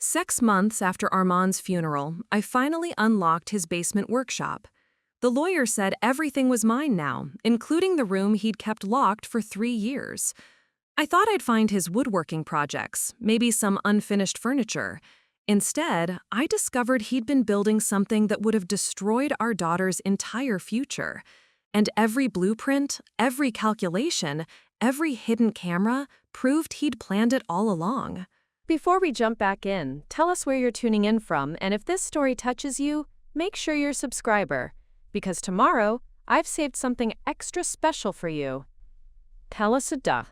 6 months after Armand's funeral, I finally unlocked his basement workshop. The lawyer said everything was mine now, including the room he'd kept locked for 3 years. I thought I'd find his woodworking projects, maybe some unfinished furniture. Instead, I discovered he'd been building something that would have destroyed our daughter's entire future. And every blueprint, every calculation, every hidden camera proved he'd planned it all along. Before we jump back in, tell us where you're tuning in from, and if this story touches you, make sure you're a subscriber, because tomorrow, I've saved something extra special for you. Tell us a duh.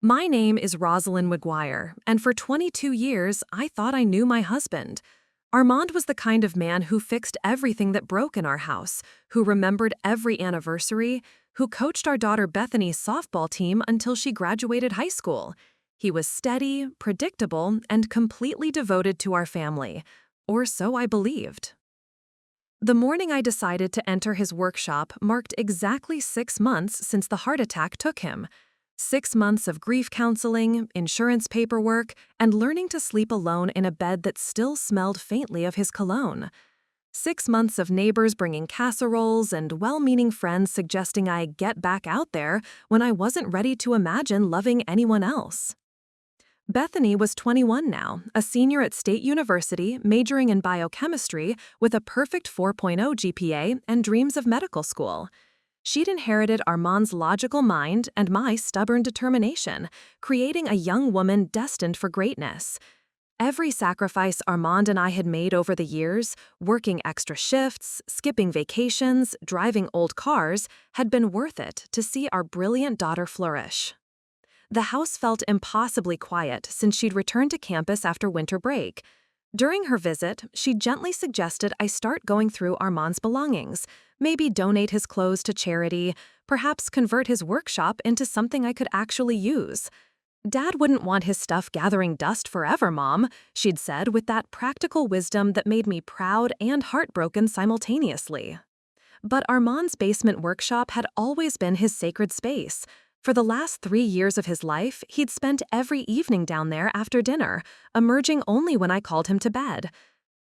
My name is Rosalind McGuire, and for 22 years, I thought I knew my husband. Armand was the kind of man who fixed everything that broke in our house, who remembered every anniversary, who coached our daughter Bethany's softball team until she graduated high school. He was steady, predictable, and completely devoted to our family, or so I believed. The morning I decided to enter his workshop marked exactly 6 months since the heart attack took him. 6 months of grief counseling, insurance paperwork, and learning to sleep alone in a bed that still smelled faintly of his cologne. 6 months of neighbors bringing casseroles and well-meaning friends suggesting I get back out there when I wasn't ready to imagine loving anyone else. Bethany was 21 now, a senior at State University, majoring in biochemistry with a perfect 4.0 GPA and dreams of medical school. She'd inherited Armand's logical mind and my stubborn determination, creating a young woman destined for greatness. Every sacrifice Armand and I had made over the years, working extra shifts, skipping vacations, driving old cars, had been worth it to see our brilliant daughter flourish. The house felt impossibly quiet since she'd returned to campus after winter break. During her visit, she gently suggested I start going through Armand's belongings, maybe donate his clothes to charity, perhaps convert his workshop into something I could actually use. "Dad wouldn't want his stuff gathering dust forever, Mom," she'd said with that practical wisdom that made me proud and heartbroken simultaneously. But Armand's basement workshop had always been his sacred space. For the last 3 years of his life, he'd spent every evening down there after dinner, emerging only when I called him to bed.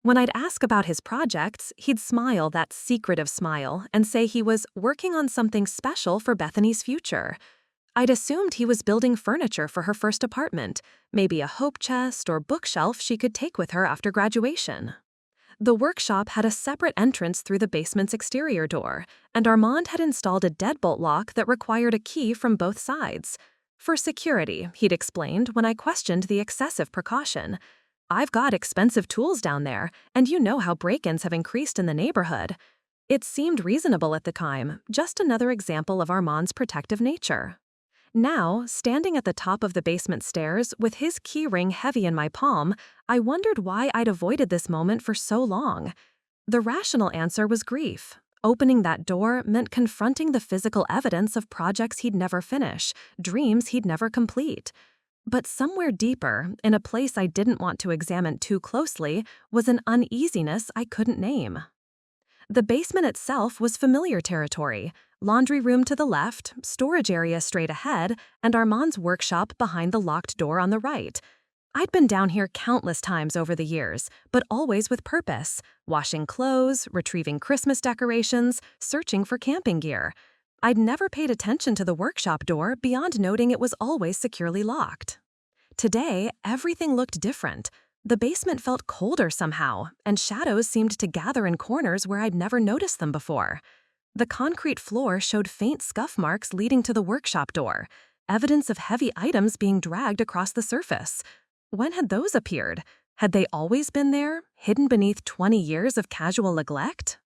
When I'd ask about his projects, he'd smile that secretive smile and say he was working on something special for Bethany's future. I'd assumed he was building furniture for her first apartment, maybe a hope chest or bookshelf she could take with her after graduation. The workshop had a separate entrance through the basement's exterior door, and Armand had installed a deadbolt lock that required a key from both sides. For security, he'd explained when I questioned the excessive precaution. "I've got expensive tools down there, and you know how break-ins have increased in the neighborhood." It seemed reasonable at the time, just another example of Armand's protective nature. Now, standing at the top of the basement stairs, with his key ring heavy in my palm, I wondered why I'd avoided this moment for so long. The rational answer was grief. Opening that door meant confronting the physical evidence of projects he'd never finish, dreams he'd never complete. But somewhere deeper, in a place I didn't want to examine too closely, was an uneasiness I couldn't name. The basement itself was familiar territory. Laundry room to the left, storage area straight ahead, and Armand's workshop behind the locked door on the right. I'd been down here countless times over the years, but always with purpose, washing clothes, retrieving Christmas decorations, searching for camping gear. I'd never paid attention to the workshop door beyond noting it was always securely locked. Today, everything looked different. The basement felt colder somehow, and shadows seemed to gather in corners where I'd never noticed them before. The concrete floor showed faint scuff marks leading to the workshop door, evidence of heavy items being dragged across the surface. When had those appeared? Had they always been there, hidden beneath 20 years of casual neglect?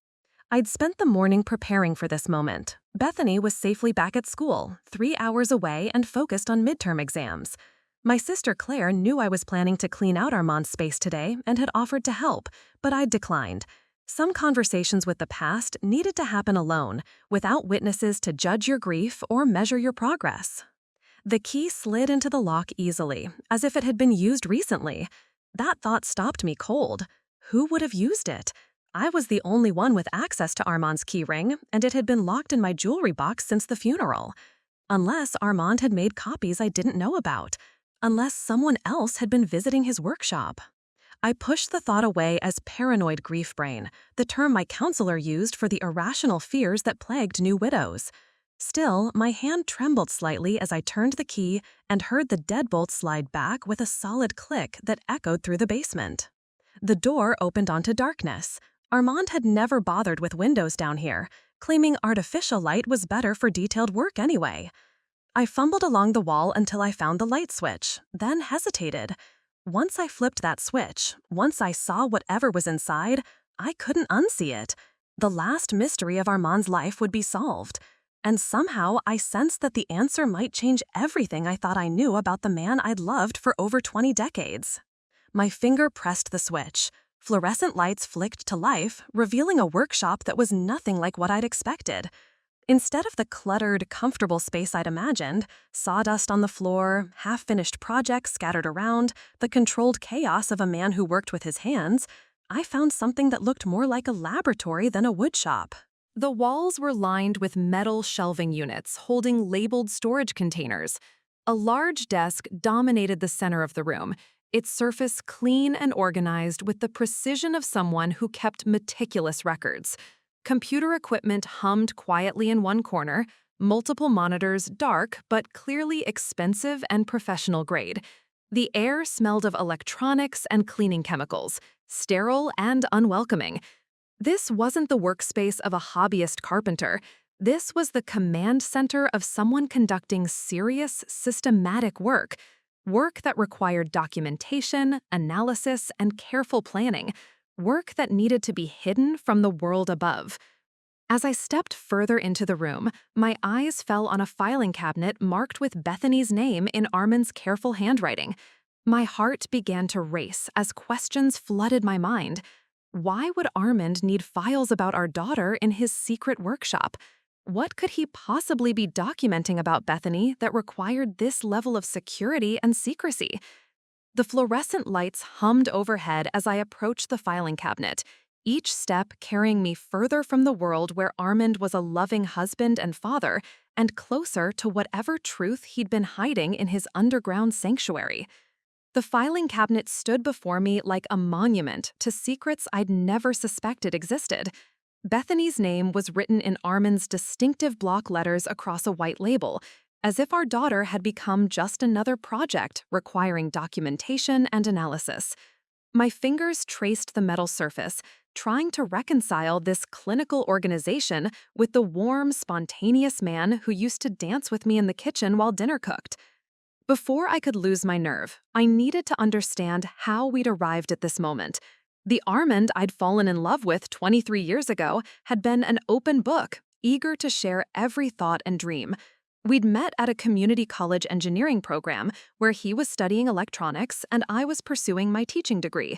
I'd spent the morning preparing for this moment. Bethany was safely back at school, 3 hours away and focused on midterm exams. My sister Claire knew I was planning to clean out Armand's space today and had offered to help, but I'd declined. Some conversations with the past needed to happen alone, without witnesses to judge your grief or measure your progress. The key slid into the lock easily, as if it had been used recently. That thought stopped me cold. Who would have used it? I was the only one with access to Armand's key ring, and it had been locked in my jewelry box since the funeral. Unless Armand had made copies I didn't know about. Unless someone else had been visiting his workshop. I pushed the thought away as paranoid grief brain, the term my counselor used for the irrational fears that plagued new widows. Still, my hand trembled slightly as I turned the key and heard the deadbolt slide back with a solid click that echoed through the basement. The door opened onto darkness. Armand had never bothered with windows down here, claiming artificial light was better for detailed work anyway. I fumbled along the wall until I found the light switch, then hesitated. Once I flipped that switch, once I saw whatever was inside, I couldn't unsee it. The last mystery of Armand's life would be solved. And somehow I sensed that the answer might change everything I thought I knew about the man I'd loved for over 20 decades. My finger pressed the switch. Fluorescent lights flicked to life, revealing a workshop that was nothing like what I'd expected. Instead of the cluttered, comfortable space I'd imagined, sawdust on the floor, half-finished projects scattered around, the controlled chaos of a man who worked with his hands, I found something that looked more like a laboratory than a woodshop. The walls were lined with metal shelving units holding labeled storage containers. A large desk dominated the center of the room, its surface clean and organized with the precision of someone who kept meticulous records. Computer equipment hummed quietly in one corner, multiple monitors dark but clearly expensive and professional grade. The air smelled of electronics and cleaning chemicals, sterile and unwelcoming. This wasn't the workspace of a hobbyist carpenter. This was the command center of someone conducting serious, systematic work that required documentation, analysis, and careful planning, work that needed to be hidden from the world above. As I stepped further into the room, my eyes fell on a filing cabinet marked with Bethany's name in Armand's careful handwriting. My heart began to race as questions flooded my mind. Why would Armand need files about our daughter in his secret workshop? What could he possibly be documenting about Bethany that required this level of security and secrecy? The fluorescent lights hummed overhead as I approached the filing cabinet, each step carrying me further from the world where Armand was a loving husband and father, and closer to whatever truth he'd been hiding in his underground sanctuary. The filing cabinet stood before me like a monument to secrets I'd never suspected existed. Bethany's name was written in Armand's distinctive block letters across a white label, as if our daughter had become just another project requiring documentation and analysis. My fingers traced the metal surface, trying to reconcile this clinical organization with the warm, spontaneous man who used to dance with me in the kitchen while dinner cooked. Before I could lose my nerve, I needed to understand how we'd arrived at this moment. The Armand I'd fallen in love with 23 years ago had been an open book, eager to share every thought and dream. We'd met at a community college engineering program where he was studying electronics and I was pursuing my teaching degree.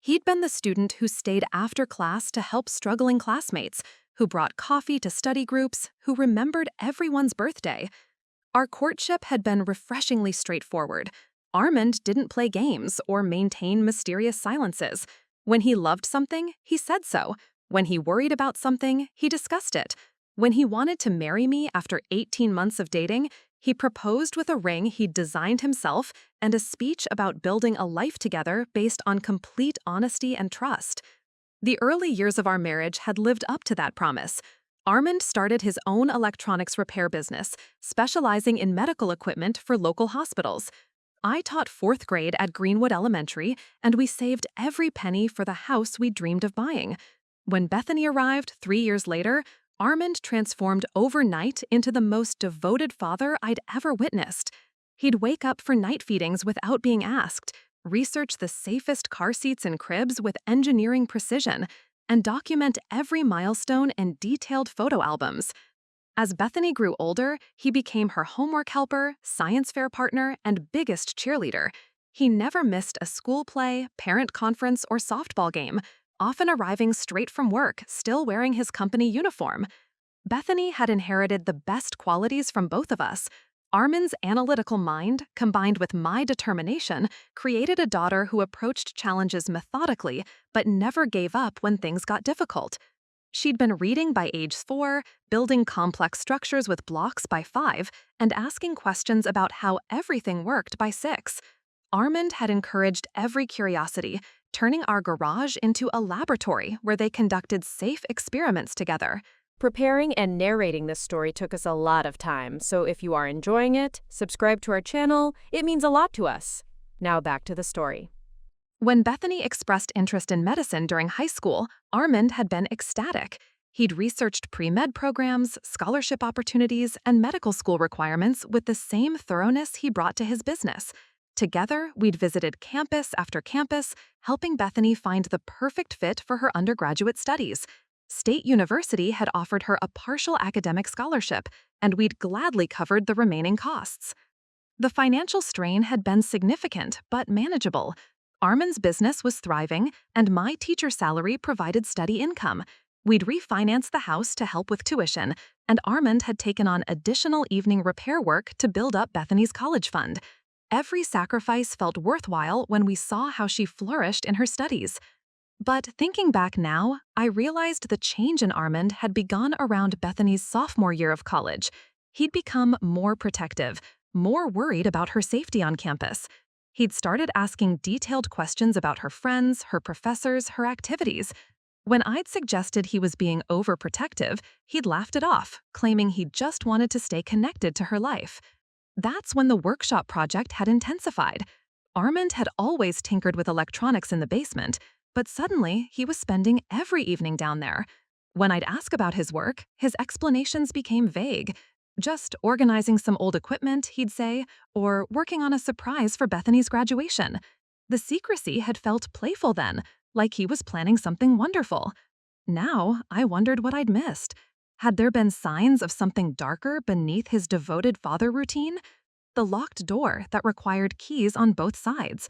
He'd been the student who stayed after class to help struggling classmates, who brought coffee to study groups, who remembered everyone's birthday. Our courtship had been refreshingly straightforward. Armand didn't play games or maintain mysterious silences. When he loved something, he said so. When he worried about something, he discussed it. When he wanted to marry me after 18 months of dating, he proposed with a ring he'd designed himself and a speech about building a life together based on complete honesty and trust. The early years of our marriage had lived up to that promise. Armand started his own electronics repair business, specializing in medical equipment for local hospitals. I taught 4th grade at Greenwood Elementary, and we saved every penny for the house we dreamed of buying. When Bethany arrived 3 years later, Armand transformed overnight into the most devoted father I'd ever witnessed. He'd wake up for night feedings without being asked, research the safest car seats and cribs with engineering precision, and document every milestone in detailed photo albums. As Bethany grew older, he became her homework helper, science fair partner, and biggest cheerleader. He never missed a school play, parent conference, or softball game, often arriving straight from work, still wearing his company uniform. Bethany had inherited the best qualities from both of us. Armand's analytical mind, combined with my determination, created a daughter who approached challenges methodically but never gave up when things got difficult. She'd been reading by age 4, building complex structures with blocks by 5, and asking questions about how everything worked by 6. Armand had encouraged every curiosity, turning our garage into a laboratory where they conducted safe experiments together. Preparing and narrating this story took us a lot of time, so if you are enjoying it, subscribe to our channel. It means a lot to us. Now back to the story. When Bethany expressed interest in medicine during high school, Armand had been ecstatic. He'd researched pre-med programs, scholarship opportunities, and medical school requirements with the same thoroughness he brought to his business. Together, we'd visited campus after campus, helping Bethany find the perfect fit for her undergraduate studies. State University had offered her a partial academic scholarship, and we'd gladly covered the remaining costs. The financial strain had been significant, but manageable. Armand's business was thriving, and my teacher salary provided steady income. We'd refinanced the house to help with tuition, and Armand had taken on additional evening repair work to build up Bethany's college fund. Every sacrifice felt worthwhile when we saw how she flourished in her studies. But thinking back now, I realized the change in Armand had begun around Bethany's sophomore year of college. He'd become more protective, more worried about her safety on campus. He'd started asking detailed questions about her friends, her professors, her activities. When I'd suggested he was being overprotective, he'd laughed it off, claiming he just wanted to stay connected to her life. That's when the workshop project had intensified. Armand had always tinkered with electronics in the basement, but suddenly he was spending every evening down there. When I'd ask about his work, his explanations became vague. Just organizing some old equipment, he'd say, or working on a surprise for Bethany's graduation. The secrecy had felt playful then, like he was planning something wonderful. Now, I wondered what I'd missed. Had there been signs of something darker beneath his devoted father routine? The locked door that required keys on both sides.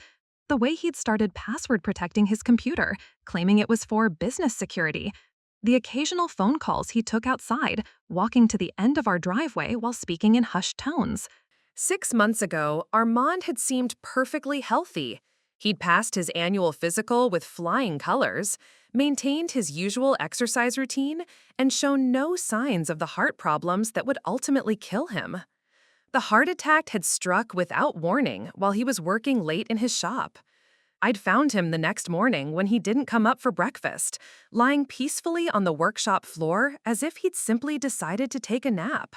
The way he'd started password protecting his computer, claiming it was for business security. The occasional phone calls he took outside, walking to the end of our driveway while speaking in hushed tones. 6 months ago, Armand had seemed perfectly healthy. He'd passed his annual physical with flying colors, maintained his usual exercise routine, and shown no signs of the heart problems that would ultimately kill him. The heart attack had struck without warning while he was working late in his shop. I'd found him the next morning when he didn't come up for breakfast, lying peacefully on the workshop floor as if he'd simply decided to take a nap.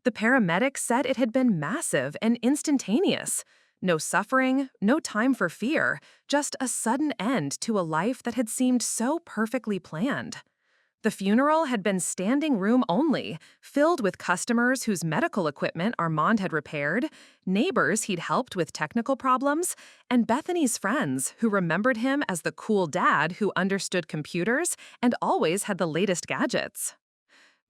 The paramedics said it had been massive and instantaneous. No suffering, no time for fear, just a sudden end to a life that had seemed so perfectly planned. The funeral had been standing room only, filled with customers whose medical equipment Armand had repaired, neighbors he'd helped with technical problems, and Bethany's friends who remembered him as the cool dad who understood computers and always had the latest gadgets.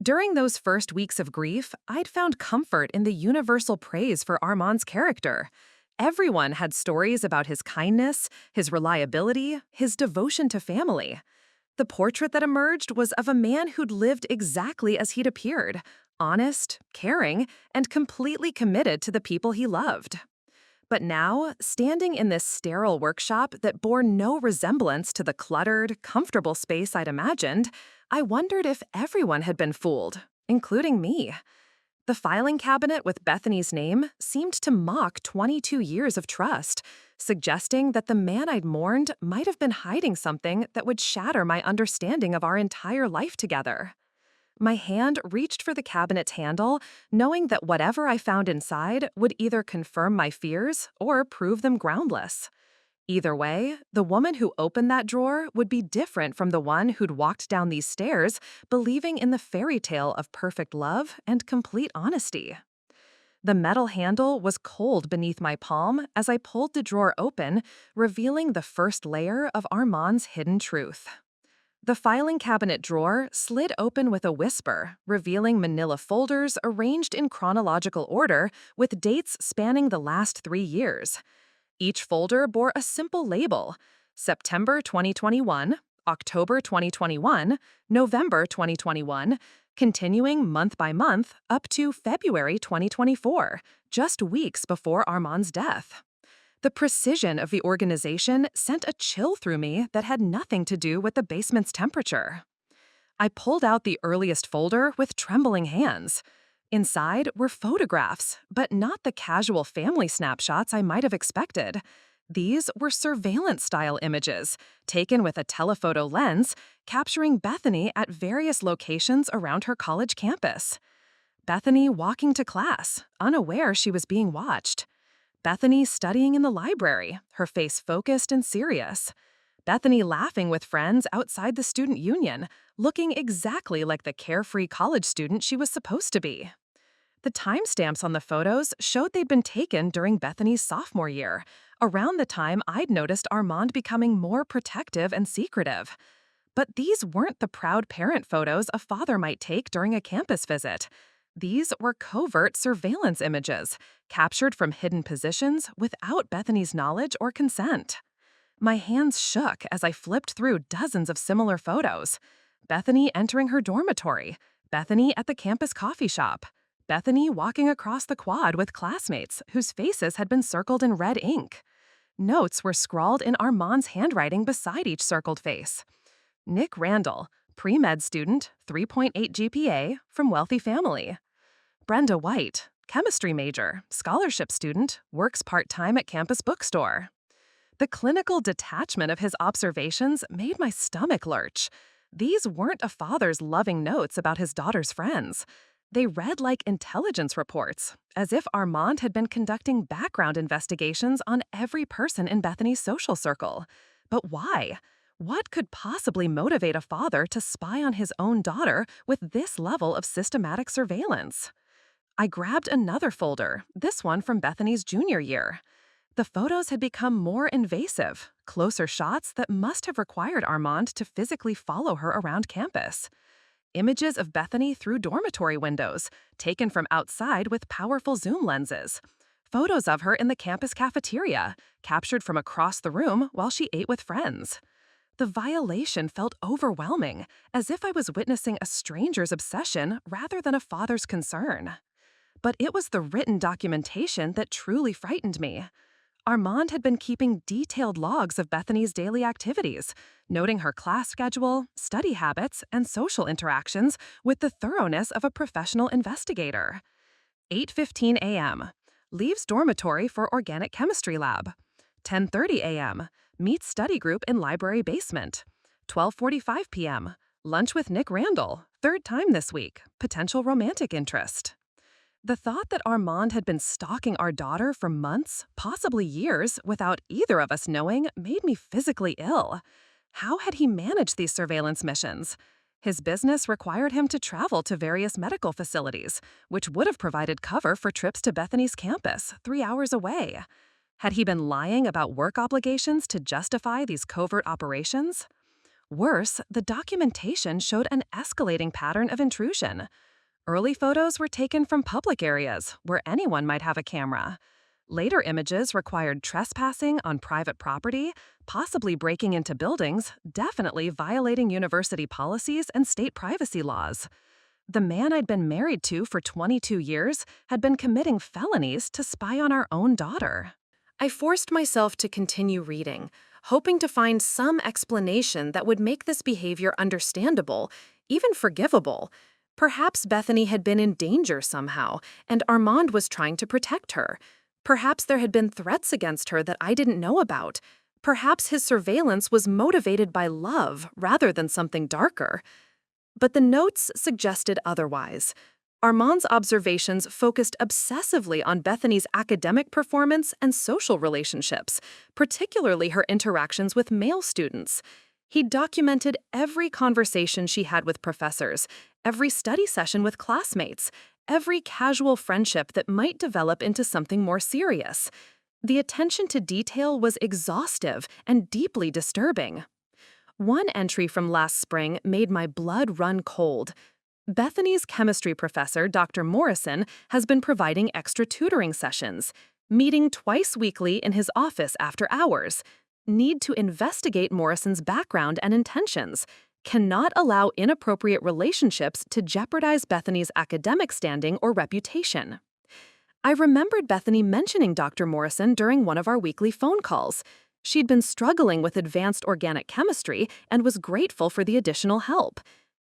During those first weeks of grief, I'd found comfort in the universal praise for Armand's character. Everyone had stories about his kindness, his reliability, his devotion to family. The portrait that emerged was of a man who'd lived exactly as he'd appeared, honest, caring, and completely committed to the people he loved. But now, standing in this sterile workshop that bore no resemblance to the cluttered, comfortable space I'd imagined, I wondered if everyone had been fooled, including me. The filing cabinet with Bethany's name seemed to mock 22 years of trust, suggesting that the man I'd mourned might have been hiding something that would shatter my understanding of our entire life together. My hand reached for the cabinet's handle, knowing that whatever I found inside would either confirm my fears or prove them groundless. Either way, the woman who opened that drawer would be different from the one who'd walked down these stairs believing in the fairy tale of perfect love and complete honesty. The metal handle was cold beneath my palm as I pulled the drawer open, revealing the first layer of Armand's hidden truth. The filing cabinet drawer slid open with a whisper, revealing manila folders arranged in chronological order with dates spanning the last 3 years. Each folder bore a simple label: September 2021, October 2021, November 2021, continuing month by month up to February 2024, just weeks before Armand's death. The precision of the organization sent a chill through me that had nothing to do with the basement's temperature. I pulled out the earliest folder with trembling hands. Inside were photographs, but not the casual family snapshots I might have expected. These were surveillance-style images, taken with a telephoto lens, capturing Bethany at various locations around her college campus. Bethany walking to class, unaware she was being watched. Bethany studying in the library, her face focused and serious. Bethany laughing with friends outside the student union, looking exactly like the carefree college student she was supposed to be. The timestamps on the photos showed they'd been taken during Bethany's sophomore year, around the time I'd noticed Armand becoming more protective and secretive. But these weren't the proud parent photos a father might take during a campus visit. These were covert surveillance images, captured from hidden positions without Bethany's knowledge or consent. My hands shook as I flipped through dozens of similar photos. Bethany entering her dormitory, Bethany at the campus coffee shop, Bethany walking across the quad with classmates whose faces had been circled in red ink. Notes were scrawled in Armand's handwriting beside each circled face. Nick Randall, pre-med student, 3.8 GPA, from wealthy family. Brenda White, chemistry major, scholarship student, works part-time at campus bookstore. The clinical detachment of his observations made my stomach lurch. These weren't a father's loving notes about his daughter's friends. They read like intelligence reports, as if Armand had been conducting background investigations on every person in Bethany's social circle. But why? What could possibly motivate a father to spy on his own daughter with this level of systematic surveillance? I grabbed another folder, this one from Bethany's junior year. The photos had become more invasive, closer shots that must have required Armand to physically follow her around campus. Images of Bethany through dormitory windows, taken from outside with powerful zoom lenses. Photos of her in the campus cafeteria, captured from across the room while she ate with friends. The violation felt overwhelming, as if I was witnessing a stranger's obsession rather than a father's concern. But it was the written documentation that truly frightened me. Armand had been keeping detailed logs of Bethany's daily activities, noting her class schedule, study habits, and social interactions with the thoroughness of a professional investigator. 8:15 a.m. Leaves dormitory for organic chemistry lab. 10:30 a.m. Meets study group in library basement. 12:45 p.m. Lunch with Nick Randall, third time this week, potential romantic interest. The thought that Armand had been stalking our daughter for months, possibly years, without either of us knowing made me physically ill. How had he managed these surveillance missions? His business required him to travel to various medical facilities, which would have provided cover for trips to Bethany's campus, 3 hours away. Had he been lying about work obligations to justify these covert operations? Worse, the documentation showed an escalating pattern of intrusion. Early photos were taken from public areas, where anyone might have a camera. Later images required trespassing on private property, possibly breaking into buildings, definitely violating university policies and state privacy laws. The man I'd been married to for 22 years had been committing felonies to spy on our own daughter. I forced myself to continue reading, hoping to find some explanation that would make this behavior understandable, even forgivable. Perhaps Bethany had been in danger somehow, and Armand was trying to protect her. Perhaps there had been threats against her that I didn't know about. Perhaps his surveillance was motivated by love rather than something darker. But the notes suggested otherwise. Armand's observations focused obsessively on Bethany's academic performance and social relationships, particularly her interactions with male students. He documented every conversation she had with professors, every study session with classmates, every casual friendship that might develop into something more serious. The attention to detail was exhaustive and deeply disturbing. One entry from last spring made my blood run cold. Bethany's chemistry professor, Dr. Morrison, has been providing extra tutoring sessions, meeting twice weekly in his office after hours. Need to investigate Morrison's background and intentions. Cannot allow inappropriate relationships to jeopardize Bethany's academic standing or reputation. I remembered Bethany mentioning Dr. Morrison during one of our weekly phone calls. She'd been struggling with advanced organic chemistry and was grateful for the additional help.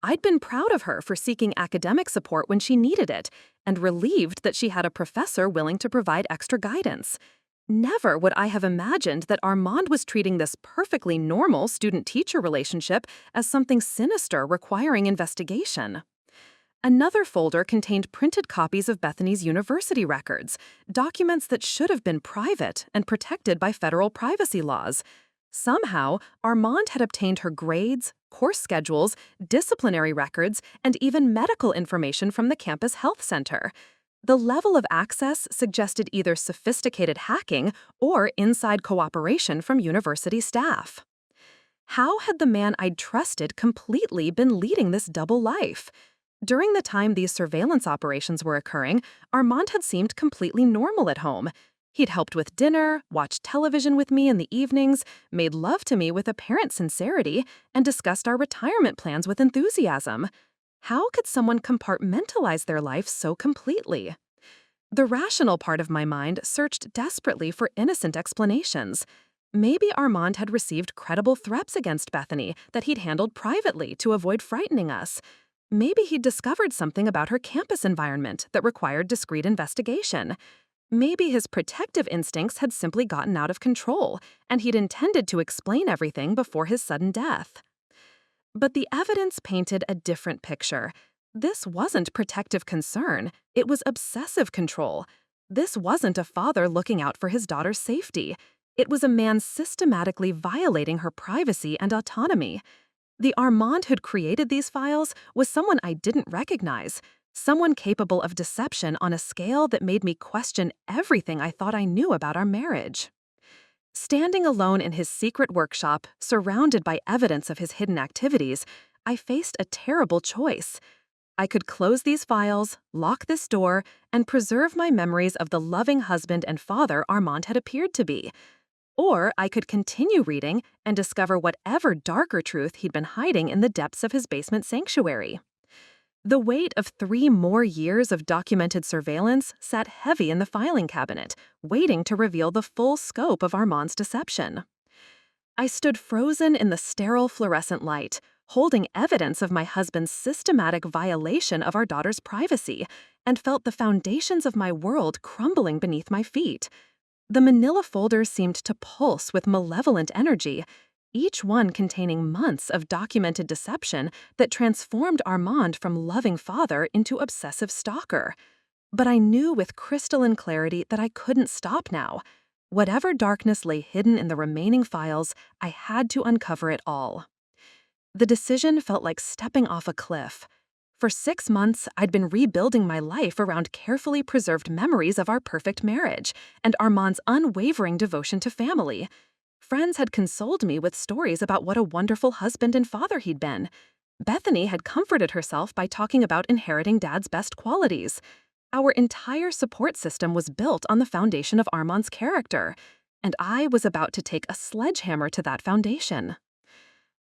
I'd been proud of her for seeking academic support when she needed it, and relieved that she had a professor willing to provide extra guidance. Never would I have imagined that Armand was treating this perfectly normal student-teacher relationship as something sinister requiring investigation. Another folder contained printed copies of Bethany's university records, documents that should have been private and protected by federal privacy laws. Somehow, Armand had obtained her grades, course schedules, disciplinary records, and even medical information from the campus health center. The level of access suggested either sophisticated hacking or inside cooperation from university staff. How had the man I'd trusted completely been leading this double life? During the time these surveillance operations were occurring, Armand had seemed completely normal at home. He'd helped with dinner, watched television with me in the evenings, made love to me with apparent sincerity, and discussed our retirement plans with enthusiasm. How could someone compartmentalize their life so completely? The rational part of my mind searched desperately for innocent explanations. Maybe Armand had received credible threats against Bethany that he'd handled privately to avoid frightening us. Maybe he'd discovered something about her campus environment that required discreet investigation. Maybe his protective instincts had simply gotten out of control, and he'd intended to explain everything before his sudden death. But the evidence painted a different picture. This wasn't protective concern, it was obsessive control. This wasn't a father looking out for his daughter's safety. It was a man systematically violating her privacy and autonomy. The Armand who'd created these files was someone I didn't recognize, someone capable of deception on a scale that made me question everything I thought I knew about our marriage. Standing alone in his secret workshop, surrounded by evidence of his hidden activities, I faced a terrible choice. I could close these files, lock this door, and preserve my memories of the loving husband and father Armand had appeared to be. Or I could continue reading and discover whatever darker truth he'd been hiding in the depths of his basement sanctuary. The weight of 3 more years of documented surveillance sat heavy in the filing cabinet, waiting to reveal the full scope of Armand's deception. I stood frozen in the sterile fluorescent light, holding evidence of my husband's systematic violation of our daughter's privacy, and felt the foundations of my world crumbling beneath my feet. The manila folders seemed to pulse with malevolent energy, each one containing months of documented deception that transformed Armand from loving father into obsessive stalker. But I knew with crystalline clarity that I couldn't stop now. Whatever darkness lay hidden in the remaining files, I had to uncover it all. The decision felt like stepping off a cliff. For 6 months, I'd been rebuilding my life around carefully preserved memories of our perfect marriage and Armand's unwavering devotion to family. Friends had consoled me with stories about what a wonderful husband and father he'd been. Bethany had comforted herself by talking about inheriting Dad's best qualities. Our entire support system was built on the foundation of Armand's character, and I was about to take a sledgehammer to that foundation.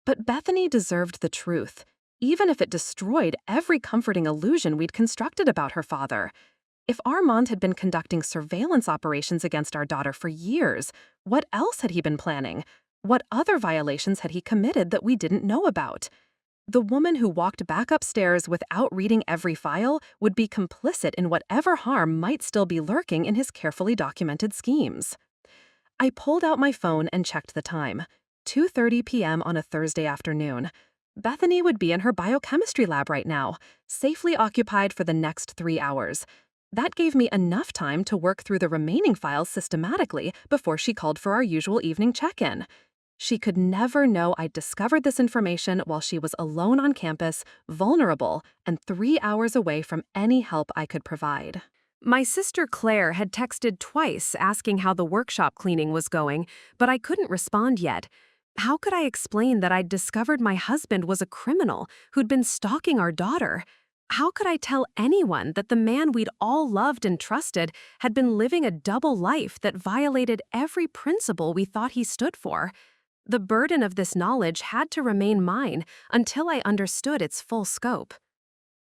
But Bethany deserved the truth, even if it destroyed every comforting illusion we'd constructed about her father. If Armand had been conducting surveillance operations against our daughter for years, what else had he been planning? What other violations had he committed that we didn't know about? The woman who walked back upstairs without reading every file would be complicit in whatever harm might still be lurking in his carefully documented schemes. I pulled out my phone and checked the time. 2:30 p.m. on a Thursday afternoon. Bethany would be in her biochemistry lab right now, safely occupied for the next 3 hours. That gave me enough time to work through the remaining files systematically before she called for our usual evening check-in. She could never know I'd discovered this information while she was alone on campus, vulnerable, and 3 hours away from any help I could provide. My sister Claire had texted twice asking how the workshop cleaning was going, but I couldn't respond yet. How could I explain that I'd discovered my husband was a criminal who'd been stalking our daughter? How could I tell anyone that the man we'd all loved and trusted had been living a double life that violated every principle we thought he stood for? The burden of this knowledge had to remain mine until I understood its full scope.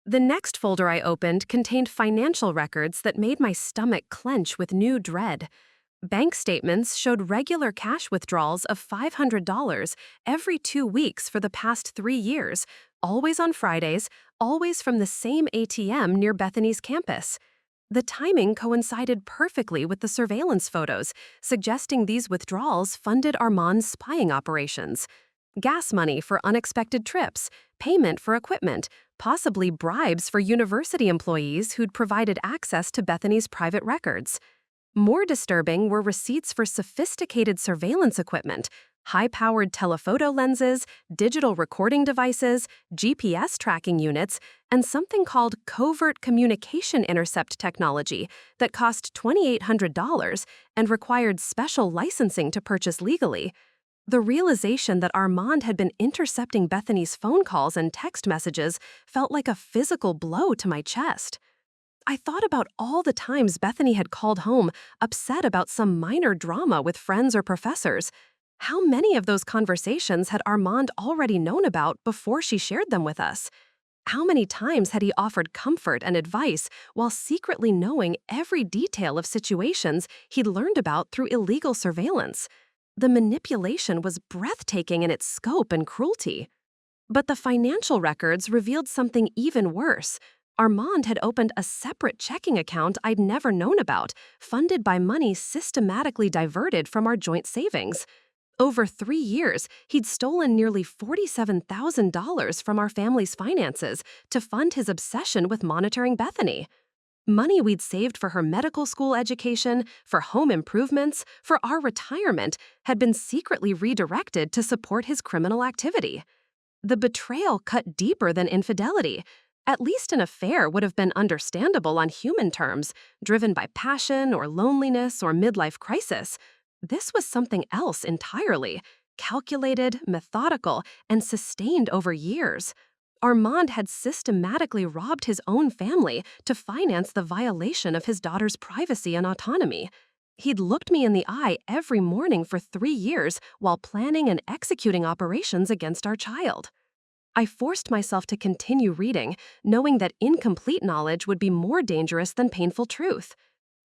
The next folder I opened contained financial records that made my stomach clench with new dread. Bank statements showed regular cash withdrawals of $500 every 2 weeks for the past 3 years, always on Fridays, always from the same ATM near Bethany's campus. The timing coincided perfectly with the surveillance photos, suggesting these withdrawals funded Armand's spying operations. Gas money for unexpected trips, payment for equipment, possibly bribes for university employees who'd provided access to Bethany's private records. More disturbing were receipts for sophisticated surveillance equipment, high-powered telephoto lenses, digital recording devices, GPS tracking units, and something called covert communication intercept technology that cost $2,800 and required special licensing to purchase legally. The realization that Armand had been intercepting Bethany's phone calls and text messages felt like a physical blow to my chest. I thought about all the times Bethany had called home upset about some minor drama with friends or professors. How many of those conversations had Armand already known about before she shared them with us? How many times had he offered comfort and advice while secretly knowing every detail of situations he'd learned about through illegal surveillance? The manipulation was breathtaking in its scope and cruelty. But the financial records revealed something even worse. Armand had opened a separate checking account I'd never known about, funded by money systematically diverted from our joint savings. Over 3 years, he'd stolen nearly $47,000 from our family's finances to fund his obsession with monitoring Bethany. Money we'd saved for her medical school education, for home improvements, for our retirement, had been secretly redirected to support his criminal activity. The betrayal cut deeper than infidelity. At least an affair would have been understandable on human terms, driven by passion or loneliness or midlife crisis. This was something else entirely, calculated, methodical, and sustained over years. Armand had systematically robbed his own family to finance the violation of his daughter's privacy and autonomy. He'd looked me in the eye every morning for 3 years while planning and executing operations against our child. I forced myself to continue reading, knowing that incomplete knowledge would be more dangerous than painful truth.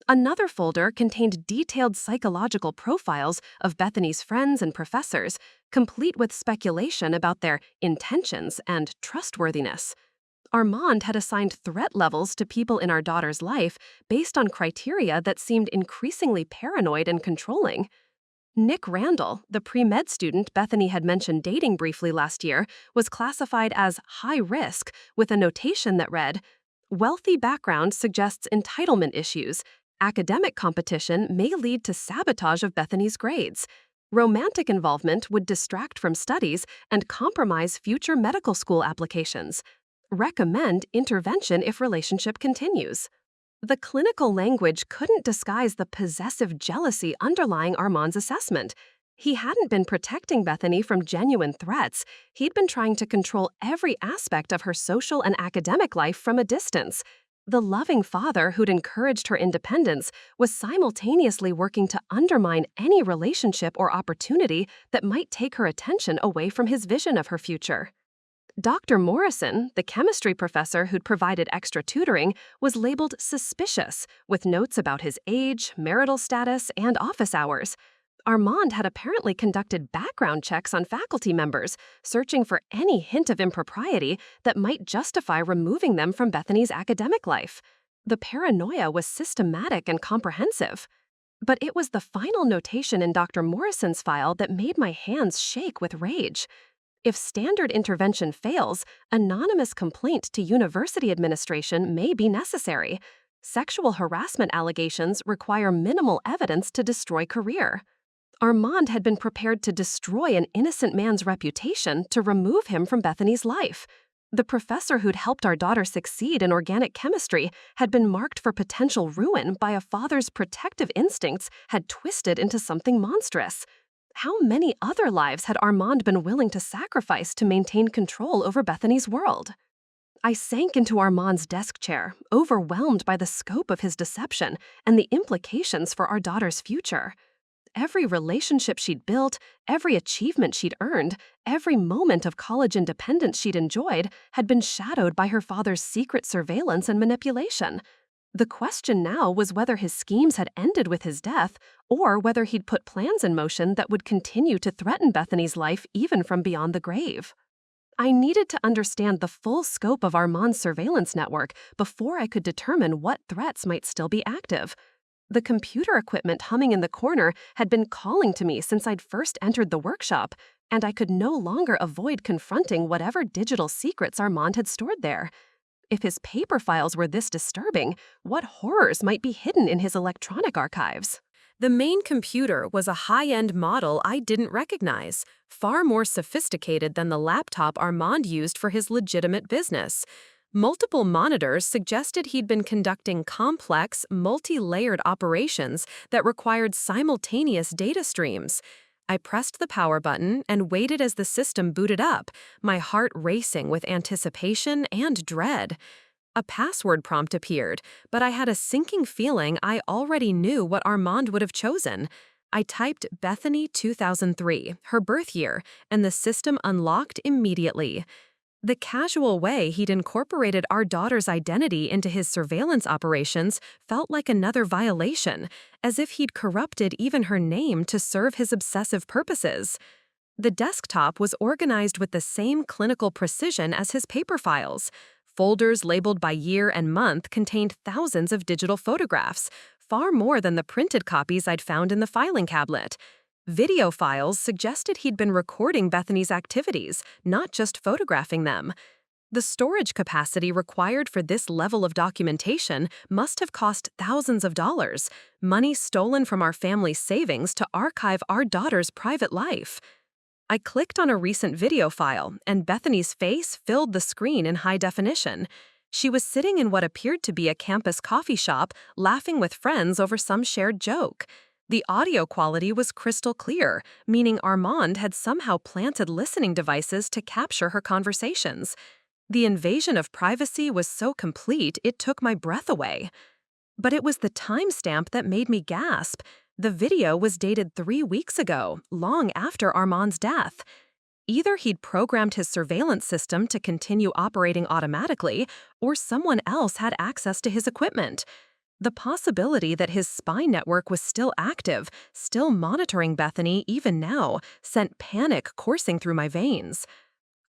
Another folder contained detailed psychological profiles of Bethany's friends and professors, complete with speculation about their intentions and trustworthiness. Armand had assigned threat levels to people in our daughter's life based on criteria that seemed increasingly paranoid and controlling. Nick Randall, the pre-med student Bethany had mentioned dating briefly last year, was classified as high risk with a notation that read, "Wealthy background suggests entitlement issues. Academic competition may lead to sabotage of Bethany's grades. Romantic involvement would distract from studies and compromise future medical school applications. Recommend intervention if relationship continues." The clinical language couldn't disguise the possessive jealousy underlying Armand's assessment. He hadn't been protecting Bethany from genuine threats. He'd been trying to control every aspect of her social and academic life from a distance. The loving father who'd encouraged her independence was simultaneously working to undermine any relationship or opportunity that might take her attention away from his vision of her future. Dr. Morrison, the chemistry professor who'd provided extra tutoring, was labeled suspicious, with notes about his age, marital status, and office hours. Armand had apparently conducted background checks on faculty members, searching for any hint of impropriety that might justify removing them from Bethany's academic life. The paranoia was systematic and comprehensive. But it was the final notation in Dr. Morrison's file that made my hands shake with rage. If standard intervention fails, anonymous complaint to university administration may be necessary. Sexual harassment allegations require minimal evidence to destroy career. Armand had been prepared to destroy an innocent man's reputation to remove him from Bethany's life. The professor who'd helped our daughter succeed in organic chemistry had been marked for potential ruin by a father's protective instincts had twisted into something monstrous. How many other lives had Armand been willing to sacrifice to maintain control over Bethany's world? I sank into Armand's desk chair, overwhelmed by the scope of his deception and the implications for our daughter's future. Every relationship she'd built, every achievement she'd earned, every moment of college independence she'd enjoyed had been shadowed by her father's secret surveillance and manipulation. The question now was whether his schemes had ended with his death, or whether he'd put plans in motion that would continue to threaten Bethany's life even from beyond the grave. I needed to understand the full scope of Armand's surveillance network before I could determine what threats might still be active. The computer equipment humming in the corner had been calling to me since I'd first entered the workshop, and I could no longer avoid confronting whatever digital secrets Armand had stored there. If his paper files were this disturbing, what horrors might be hidden in his electronic archives? The main computer was a high-end model I didn't recognize, far more sophisticated than the laptop Armand used for his legitimate business. Multiple monitors suggested he'd been conducting complex, multi-layered operations that required simultaneous data streams. I pressed the power button and waited as the system booted up, my heart racing with anticipation and dread. A password prompt appeared, but I had a sinking feeling I already knew what Armand would have chosen. I typed Bethany 2003, her birth year, and the system unlocked immediately. The casual way he'd incorporated our daughter's identity into his surveillance operations felt like another violation, as if he'd corrupted even her name to serve his obsessive purposes. The desktop was organized with the same clinical precision as his paper files. Folders labeled by year and month contained thousands of digital photographs, far more than the printed copies I'd found in the filing cabinet. Video files suggested he'd been recording Bethany's activities, not just photographing them. The storage capacity required for this level of documentation must have cost thousands of dollars, money stolen from our family's savings to archive our daughter's private life. I clicked on a recent video file, and Bethany's face filled the screen in high definition. She was sitting in what appeared to be a campus coffee shop, laughing with friends over some shared joke. The audio quality was crystal clear, meaning Armand had somehow planted listening devices to capture her conversations. The invasion of privacy was so complete it took my breath away. But it was the timestamp that made me gasp. The video was dated 3 weeks ago, long after Armand's death. Either he'd programmed his surveillance system to continue operating automatically, or someone else had access to his equipment. The possibility that his spy network was still active, still monitoring Bethany even now, sent panic coursing through my veins.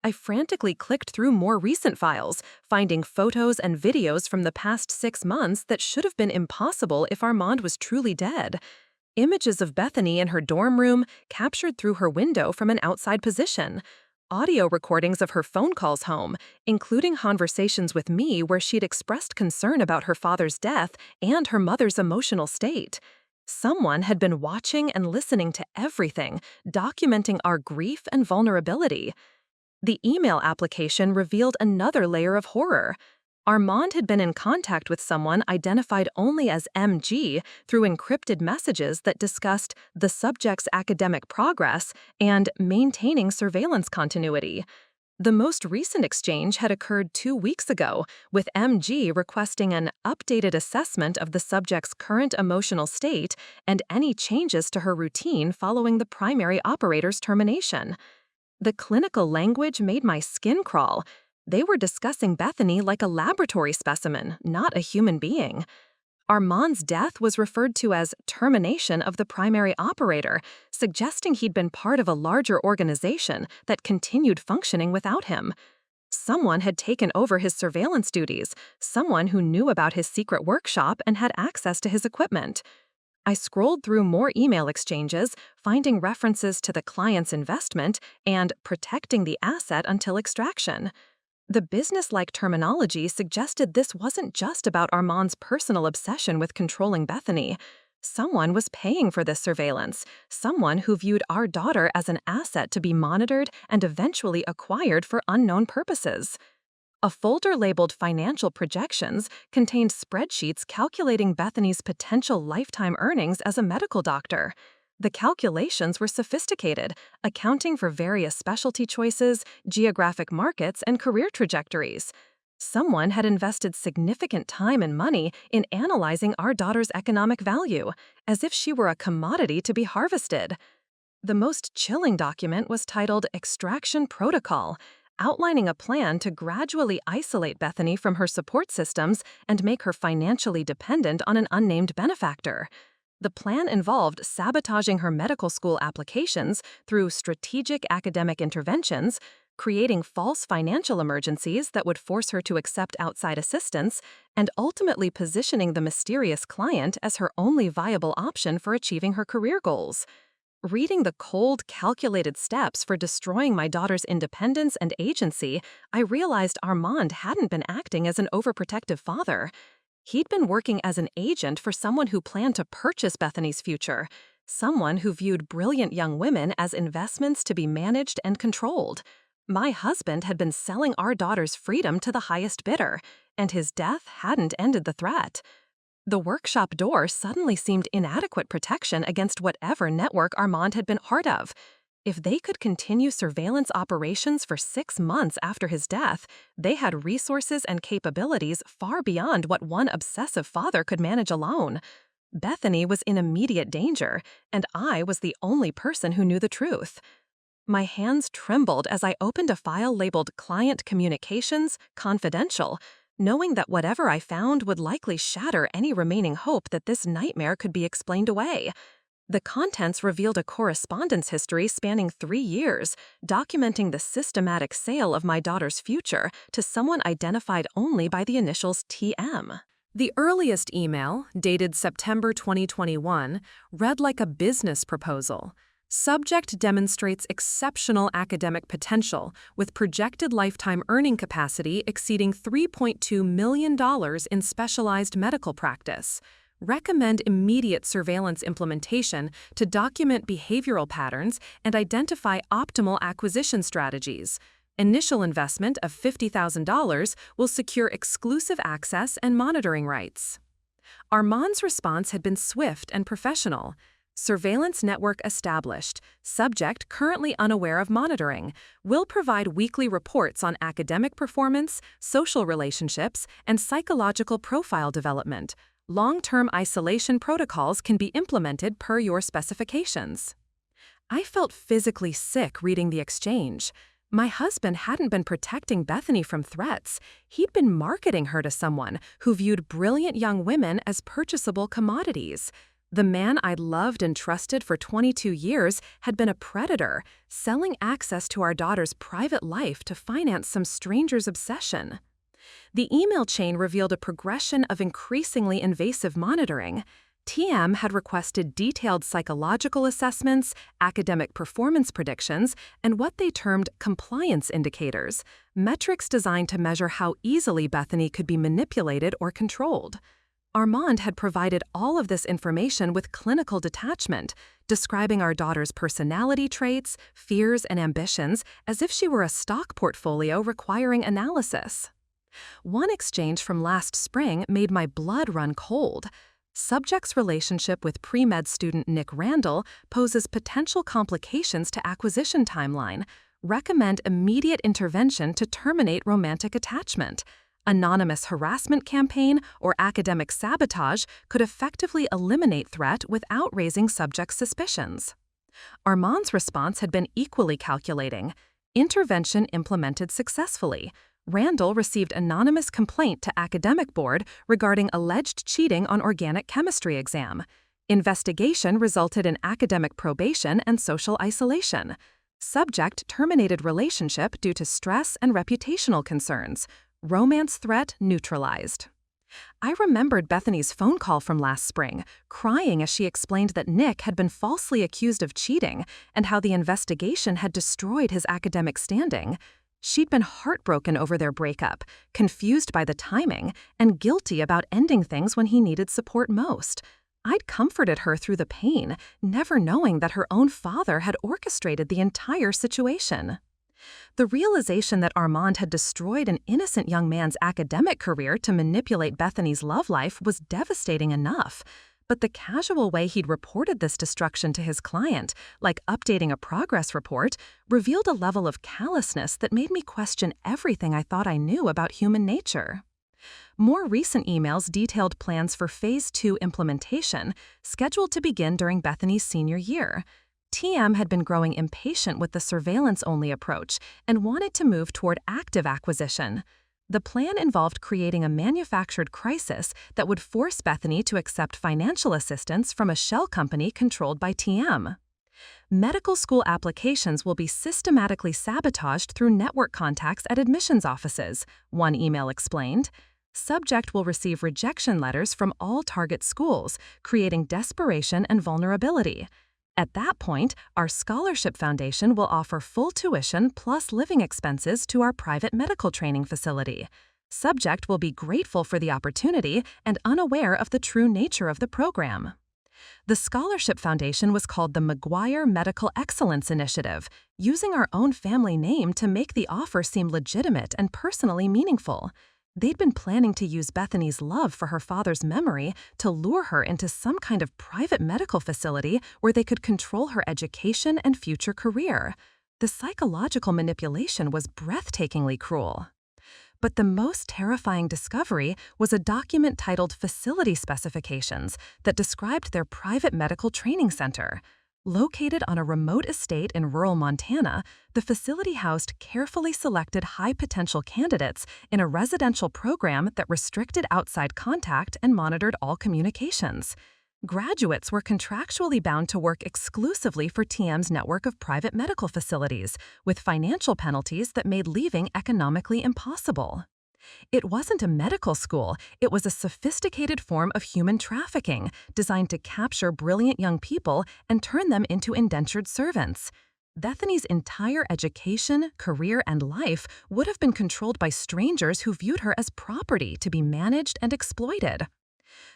I frantically clicked through more recent files, finding photos and videos from the past 6 months that should have been impossible if Armand was truly dead. Images of Bethany in her dorm room, captured through her window from an outside position. Audio recordings of her phone calls home, including conversations with me where she'd expressed concern about her father's death and her mother's emotional state. Someone had been watching and listening to everything, documenting our grief and vulnerability. The email application revealed another layer of horror. Armand had been in contact with someone identified only as MG through encrypted messages that discussed the subject's academic progress and maintaining surveillance continuity. The most recent exchange had occurred 2 weeks ago, with MG requesting an updated assessment of the subject's current emotional state and any changes to her routine following the primary operator's termination. The clinical language made my skin crawl. They were discussing Bethany like a laboratory specimen, not a human being. Armand's death was referred to as termination of the primary operator, suggesting he'd been part of a larger organization that continued functioning without him. Someone had taken over his surveillance duties, someone who knew about his secret workshop and had access to his equipment. I scrolled through more email exchanges, finding references to the client's investment and protecting the asset until extraction. The business-like terminology suggested this wasn't just about Armand's personal obsession with controlling Bethany. Someone was paying for this surveillance, someone who viewed our daughter as an asset to be monitored and eventually acquired for unknown purposes. A folder labeled Financial Projections contained spreadsheets calculating Bethany's potential lifetime earnings as a medical doctor. The calculations were sophisticated, accounting for various specialty choices, geographic markets, and career trajectories. Someone had invested significant time and money in analyzing our daughter's economic value, as if she were a commodity to be harvested. The most chilling document was titled Extraction Protocol, outlining a plan to gradually isolate Bethany from her support systems and make her financially dependent on an unnamed benefactor. The plan involved sabotaging her medical school applications through strategic academic interventions, creating false financial emergencies that would force her to accept outside assistance, and ultimately positioning the mysterious client as her only viable option for achieving her career goals. Reading the cold, calculated steps for destroying my daughter's independence and agency, I realized Armand hadn't been acting as an overprotective father. He'd been working as an agent for someone who planned to purchase Bethany's future, someone who viewed brilliant young women as investments to be managed and controlled. My husband had been selling our daughter's freedom to the highest bidder, and his death hadn't ended the threat. The workshop door suddenly seemed inadequate protection against whatever network Armand had been part of. If they could continue surveillance operations for 6 months after his death, they had resources and capabilities far beyond what one obsessive father could manage alone. Bethany was in immediate danger, and I was the only person who knew the truth. My hands trembled as I opened a file labeled Client Communications, Confidential, knowing that whatever I found would likely shatter any remaining hope that this nightmare could be explained away. The contents revealed a correspondence history spanning 3 years, documenting the systematic sale of my daughter's future to someone identified only by the initials TM. The earliest email, dated September 2021, read like a business proposal. Subject demonstrates exceptional academic potential, with projected lifetime earning capacity exceeding $3.2 million in specialized medical practice. Recommend immediate surveillance implementation to document behavioral patterns and identify optimal acquisition strategies. Initial investment of $50,000 will secure exclusive access and monitoring rights. Armand's response had been swift and professional. Surveillance network established. Subject currently unaware of monitoring. Will provide weekly reports on academic performance, social relationships, and psychological profile development. Long-term isolation protocols can be implemented per your specifications. I felt physically sick reading the exchange. My husband hadn't been protecting Bethany from threats. He'd been marketing her to someone who viewed brilliant young women as purchasable commodities. The man I'd loved and trusted for 22 years had been a predator, selling access to our daughter's private life to finance some stranger's obsession. The email chain revealed a progression of increasingly invasive monitoring. TM had requested detailed psychological assessments, academic performance predictions, and what they termed compliance indicators, metrics designed to measure how easily Bethany could be manipulated or controlled. Armand had provided all of this information with clinical detachment, describing our daughter's personality traits, fears, and ambitions as if she were a stock portfolio requiring analysis. One exchange from last spring made my blood run cold. Subject's relationship with pre-med student Nick Randall poses potential complications to acquisition timeline. Recommend immediate intervention to terminate romantic attachment. Anonymous harassment campaign or academic sabotage could effectively eliminate threat without raising subject's suspicions. Armand's response had been equally calculating. Intervention implemented successfully. Randall received anonymous complaint to academic board regarding alleged cheating on organic chemistry exam. Investigation resulted in academic probation and social isolation. Subject terminated relationship due to stress and reputational concerns. Romance threat neutralized. I remembered Bethany's phone call from last spring, crying as she explained that Nick had been falsely accused of cheating and how the investigation had destroyed his academic standing. She'd been heartbroken over their breakup, confused by the timing, and guilty about ending things when he needed support most. I'd comforted her through the pain, never knowing that her own father had orchestrated the entire situation. The realization that Armand had destroyed an innocent young man's academic career to manipulate Bethany's love life was devastating enough. But the casual way he'd reported this destruction to his client, like updating a progress report, revealed a level of callousness that made me question everything I thought I knew about human nature. More recent emails detailed plans for Phase 2 implementation, scheduled to begin during Bethany's senior year. TM had been growing impatient with the surveillance-only approach and wanted to move toward active acquisition. The plan involved creating a manufactured crisis that would force Bethany to accept financial assistance from a shell company controlled by TM. medical school applications will be systematically sabotaged through network contacts at admissions offices, one email explained. Subject will receive rejection letters from all target schools, creating desperation and vulnerability. At that point, our scholarship foundation will offer full tuition plus living expenses to our private medical training facility. Subject will be grateful for the opportunity and unaware of the true nature of the program. The scholarship foundation was called the McGuire Medical Excellence Initiative, using our own family name to make the offer seem legitimate and personally meaningful. They'd been planning to use Bethany's love for her father's memory to lure her into some kind of private medical facility where they could control her education and future career. The psychological manipulation was breathtakingly cruel. But the most terrifying discovery was a document titled Facility Specifications that described their private medical training center. Located on a remote estate in rural Montana, the facility housed carefully selected high-potential candidates in a residential program that restricted outside contact and monitored all communications. Graduates were contractually bound to work exclusively for TM's network of private medical facilities, with financial penalties that made leaving economically impossible. It wasn't a medical school, it was a sophisticated form of human trafficking designed to capture brilliant young people and turn them into indentured servants. Bethany's entire education, career, and life would have been controlled by strangers who viewed her as property to be managed and exploited.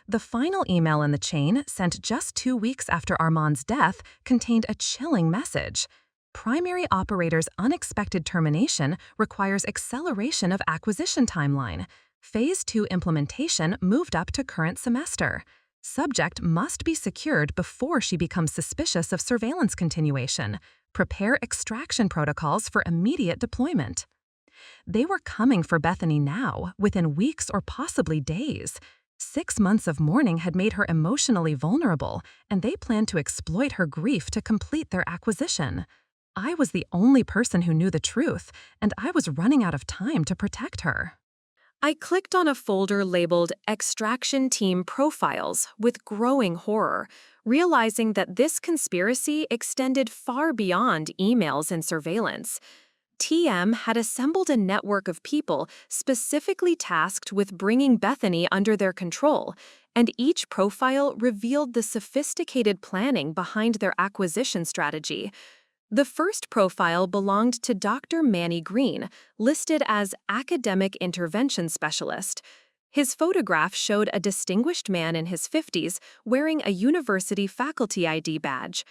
The final email in the chain, sent just 2 weeks after Armand's death, contained a chilling message. Primary operator's unexpected termination requires acceleration of acquisition timeline. Phase 2 implementation moved up to current semester. Subject must be secured before she becomes suspicious of surveillance continuation. Prepare extraction protocols for immediate deployment. They were coming for Bethany now, within weeks or possibly days. 6 months of mourning had made her emotionally vulnerable, and they planned to exploit her grief to complete their acquisition. I was the only person who knew the truth, and I was running out of time to protect her. I clicked on a folder labeled Extraction Team Profiles with growing horror, realizing that this conspiracy extended far beyond emails and surveillance. TM had assembled a network of people specifically tasked with bringing Bethany under their control, and each profile revealed the sophisticated planning behind their acquisition strategy. The first profile belonged to Dr. Manny Green, listed as Academic Intervention Specialist. His photograph showed a distinguished man in his 50s wearing a university faculty ID badge.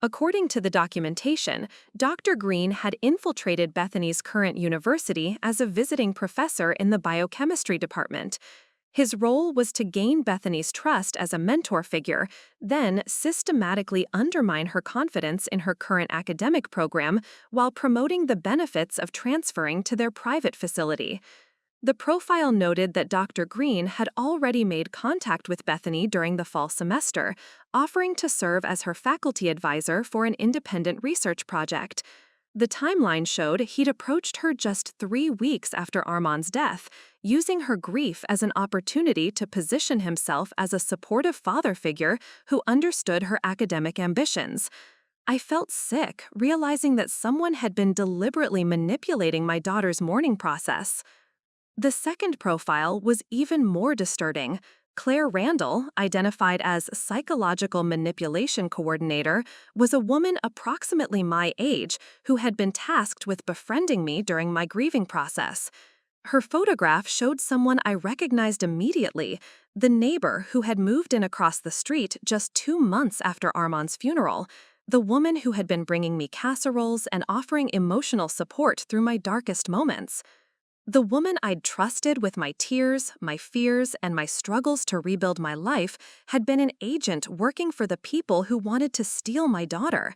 According to the documentation, Dr. Green had infiltrated Bethany's current university as a visiting professor in the biochemistry department. His role was to gain Bethany's trust as a mentor figure, then systematically undermine her confidence in her current academic program while promoting the benefits of transferring to their private facility. The profile noted that Dr. Green had already made contact with Bethany during the fall semester, offering to serve as her faculty advisor for an independent research project. The timeline showed he'd approached her just 3 weeks after Armand's death, using her grief as an opportunity to position himself as a supportive father figure who understood her academic ambitions. I felt sick, realizing that someone had been deliberately manipulating my daughter's mourning process. The second profile was even more disturbing. Claire Randall, identified as Psychological Manipulation Coordinator, was a woman approximately my age who had been tasked with befriending me during my grieving process. Her photograph showed someone I recognized immediately, the neighbor who had moved in across the street just 2 months after Armand's funeral, the woman who had been bringing me casseroles and offering emotional support through my darkest moments. The woman I'd trusted with my tears, my fears, and my struggles to rebuild my life had been an agent working for the people who wanted to steal my daughter.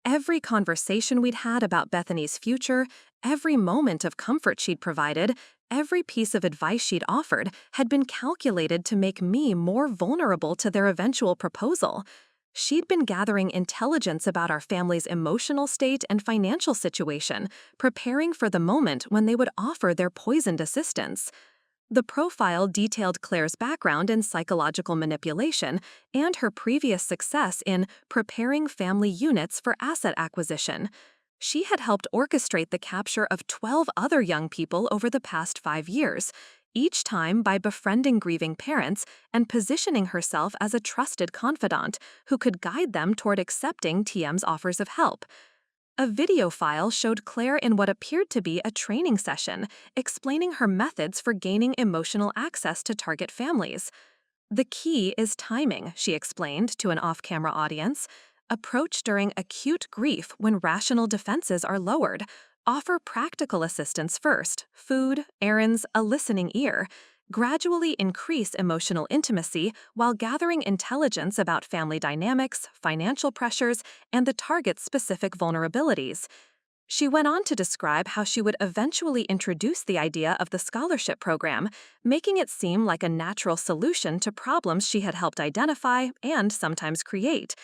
Every conversation we'd had about Bethany's future, every moment of comfort she'd provided, every piece of advice she'd offered had been calculated to make me more vulnerable to their eventual proposal. She'd been gathering intelligence about our family's emotional state and financial situation, preparing for the moment when they would offer their poisoned assistance. The profile detailed Claire's background in psychological manipulation and her previous success in preparing family units for asset acquisition. She had helped orchestrate the capture of 12 other young people over the past 5 years, each time by befriending grieving parents and positioning herself as a trusted confidant who could guide them toward accepting TM's offers of help. A video file showed Claire in what appeared to be a training session, explaining her methods for gaining emotional access to target families. The key is timing, she explained to an off-camera audience. Approach during acute grief when rational defenses are lowered. Offer practical assistance first, food, errands, a listening ear. Gradually increase emotional intimacy while gathering intelligence about family dynamics, financial pressures, and the target's specific vulnerabilities. She went on to describe how she would eventually introduce the idea of the scholarship program, making it seem like a natural solution to problems she had helped identify and sometimes create.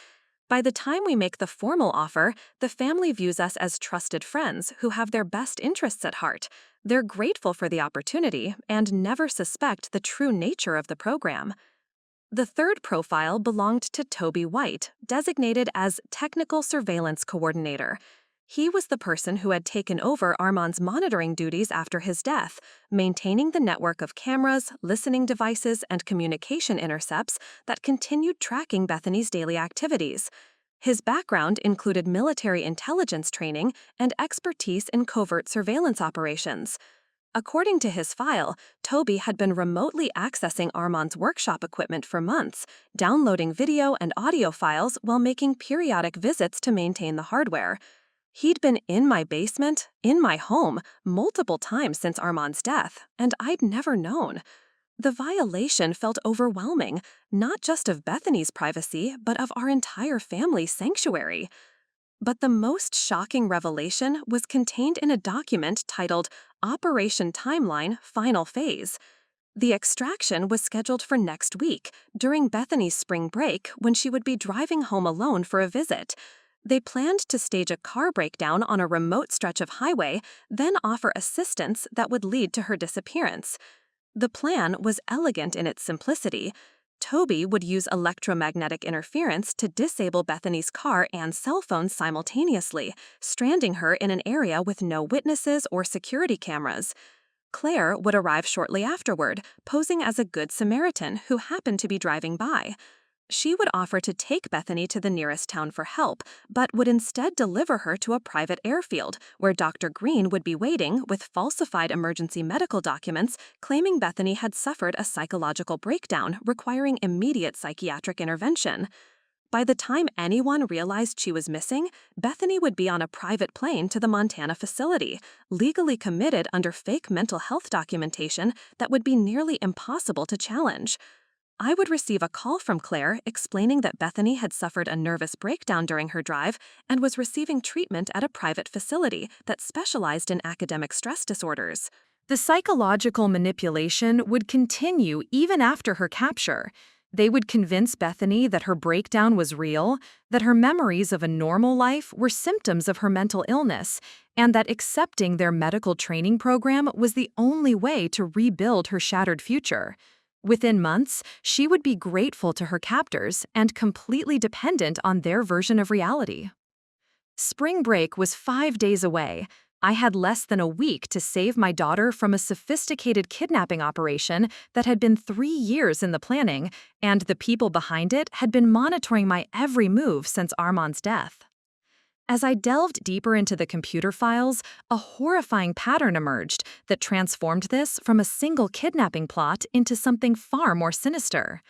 By the time we make the formal offer, the family views us as trusted friends who have their best interests at heart. They're grateful for the opportunity and never suspect the true nature of the program. The third profile belonged to Toby White, designated as Technical Surveillance Coordinator. He was the person who had taken over Armand's monitoring duties after his death, maintaining the network of cameras, listening devices, and communication intercepts that continued tracking Bethany's daily activities. His background included military intelligence training and expertise in covert surveillance operations. According to his file, Toby had been remotely accessing Armand's workshop equipment for months, downloading video and audio files while making periodic visits to maintain the hardware. He'd been in my basement, in my home, multiple times since Armand's death, and I'd never known. The violation felt overwhelming, not just of Bethany's privacy, but of our entire family's sanctuary. But the most shocking revelation was contained in a document titled Operation Timeline Final Phase. The extraction was scheduled for next week, during Bethany's spring break when she would be driving home alone for a visit. They planned to stage a car breakdown on a remote stretch of highway, then offer assistance that would lead to her disappearance. The plan was elegant in its simplicity. Toby would use electromagnetic interference to disable Bethany's car and cell phone simultaneously, stranding her in an area with no witnesses or security cameras. Claire would arrive shortly afterward, posing as a good Samaritan who happened to be driving by. She would offer to take Bethany to the nearest town for help, but would instead deliver her to a private airfield, where Dr. Green would be waiting with falsified emergency medical documents claiming Bethany had suffered a psychological breakdown requiring immediate psychiatric intervention. By the time anyone realized she was missing, Bethany would be on a private plane to the Montana facility, legally committed under fake mental health documentation that would be nearly impossible to challenge. I would receive a call from Claire explaining that Bethany had suffered a nervous breakdown during her drive and was receiving treatment at a private facility that specialized in academic stress disorders. The psychological manipulation would continue even after her capture. They would convince Bethany that her breakdown was real, that her memories of a normal life were symptoms of her mental illness, and that accepting their medical training program was the only way to rebuild her shattered future. Within months, she would be grateful to her captors and completely dependent on their version of reality. Spring break was 5 days away. I had less than a week to save my daughter from a sophisticated kidnapping operation that had been 3 years in the planning, and the people behind it had been monitoring my every move since Armand's death. As I delved deeper into the computer files, a horrifying pattern emerged that transformed this from a single kidnapping plot into something far more sinister.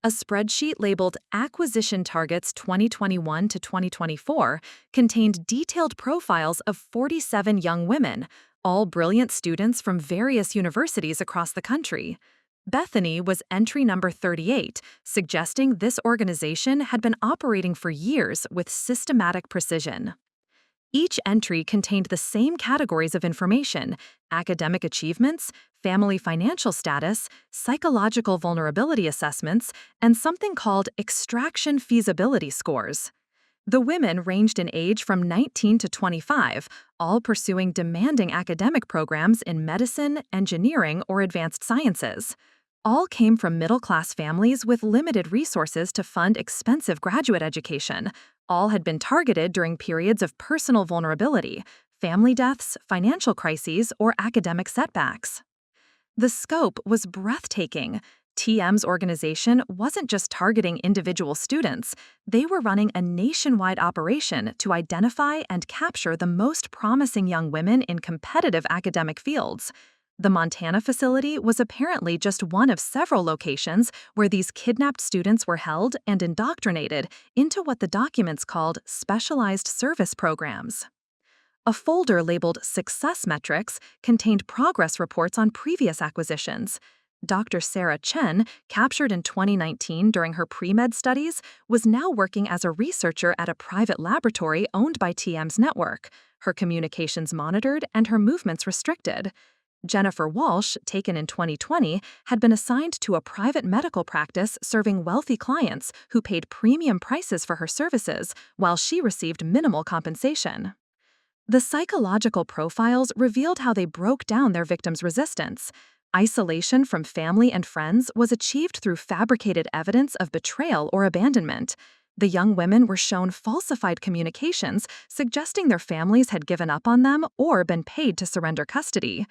A spreadsheet labeled Acquisition Targets 2021 to 2024 contained detailed profiles of 47 young women, all brilliant students from various universities across the country. Bethany was entry number 38, suggesting this organization had been operating for years with systematic precision. Each entry contained the same categories of information: academic achievements, family financial status, psychological vulnerability assessments, and something called extraction feasibility scores. The women ranged in age from 19 to 25, all pursuing demanding academic programs in medicine, engineering, or advanced sciences. All came from middle-class families with limited resources to fund expensive graduate education. All had been targeted during periods of personal vulnerability, family deaths, financial crises, or academic setbacks. The scope was breathtaking. TM's organization wasn't just targeting individual students, they were running a nationwide operation to identify and capture the most promising young women in competitive academic fields. The Montana facility was apparently just one of several locations where these kidnapped students were held and indoctrinated into what the documents called specialized service programs. A folder labeled Success Metrics contained progress reports on previous acquisitions. Dr. Sarah Chen, captured in 2019 during her pre-med studies, was now working as a researcher at a private laboratory owned by TM's network, her communications monitored and her movements restricted. Jennifer Walsh, taken in 2020, had been assigned to a private medical practice serving wealthy clients who paid premium prices for her services while she received minimal compensation. The psychological profiles revealed how they broke down their victims' resistance. Isolation from family and friends was achieved through fabricated evidence of betrayal or abandonment. The young women were shown falsified communications suggesting their families had given up on them or been paid to surrender custody.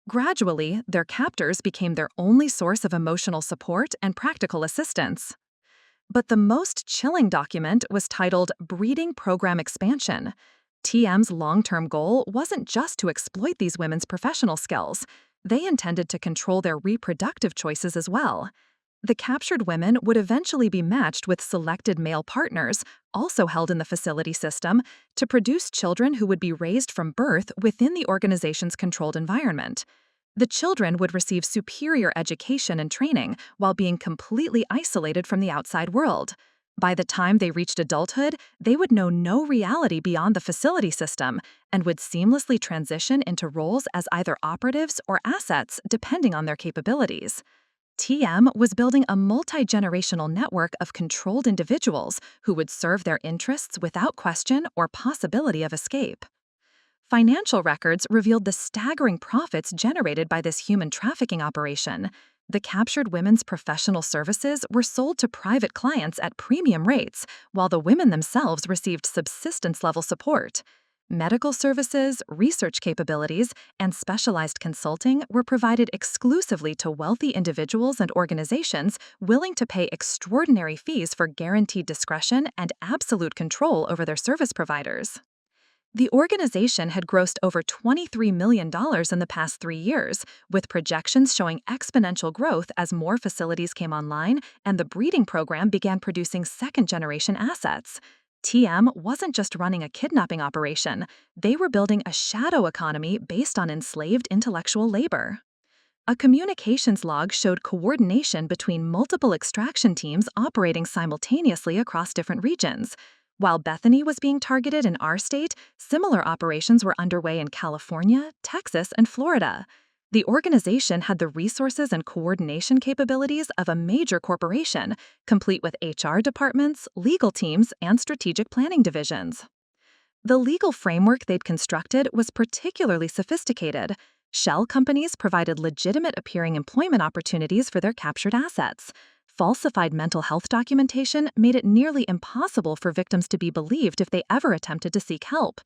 Gradually, their captors became their only source of emotional support and practical assistance. But the most chilling document was titled Breeding Program Expansion. TM's long-term goal wasn't just to exploit these women's professional skills. They intended to control their reproductive choices as well. The captured women would eventually be matched with selected male partners, also held in the facility system, to produce children who would be raised from birth within the organization's controlled environment. The children would receive superior education and training while being completely isolated from the outside world. By the time they reached adulthood, they would know no reality beyond the facility system and would seamlessly transition into roles as either operatives or assets depending on their capabilities. TM was building a multi-generational network of controlled individuals who would serve their interests without question or possibility of escape. Financial records revealed the staggering profits generated by this human trafficking operation. The captured women's professional services were sold to private clients at premium rates, while the women themselves received subsistence-level support. Medical services, research capabilities, and specialized consulting were provided exclusively to wealthy individuals and organizations willing to pay extraordinary fees for guaranteed discretion and absolute control over their service providers. The organization had grossed over $23 million in the past 3 years, with projections showing exponential growth as more facilities came online and the breeding program began producing second-generation assets. TM wasn't just running a kidnapping operation, they were building a shadow economy based on enslaved intellectual labor. A communications log showed coordination between multiple extraction teams operating simultaneously across different regions. While Bethany was being targeted in our state, similar operations were underway in California, Texas, and Florida. The organization had the resources and coordination capabilities of a major corporation, complete with HR departments, legal teams, and strategic planning divisions. The legal framework they'd constructed was particularly sophisticated. Shell companies provided legitimate-appearing employment opportunities for their captured assets. Falsified mental health documentation made it nearly impossible for victims to be believed if they ever attempted to seek help.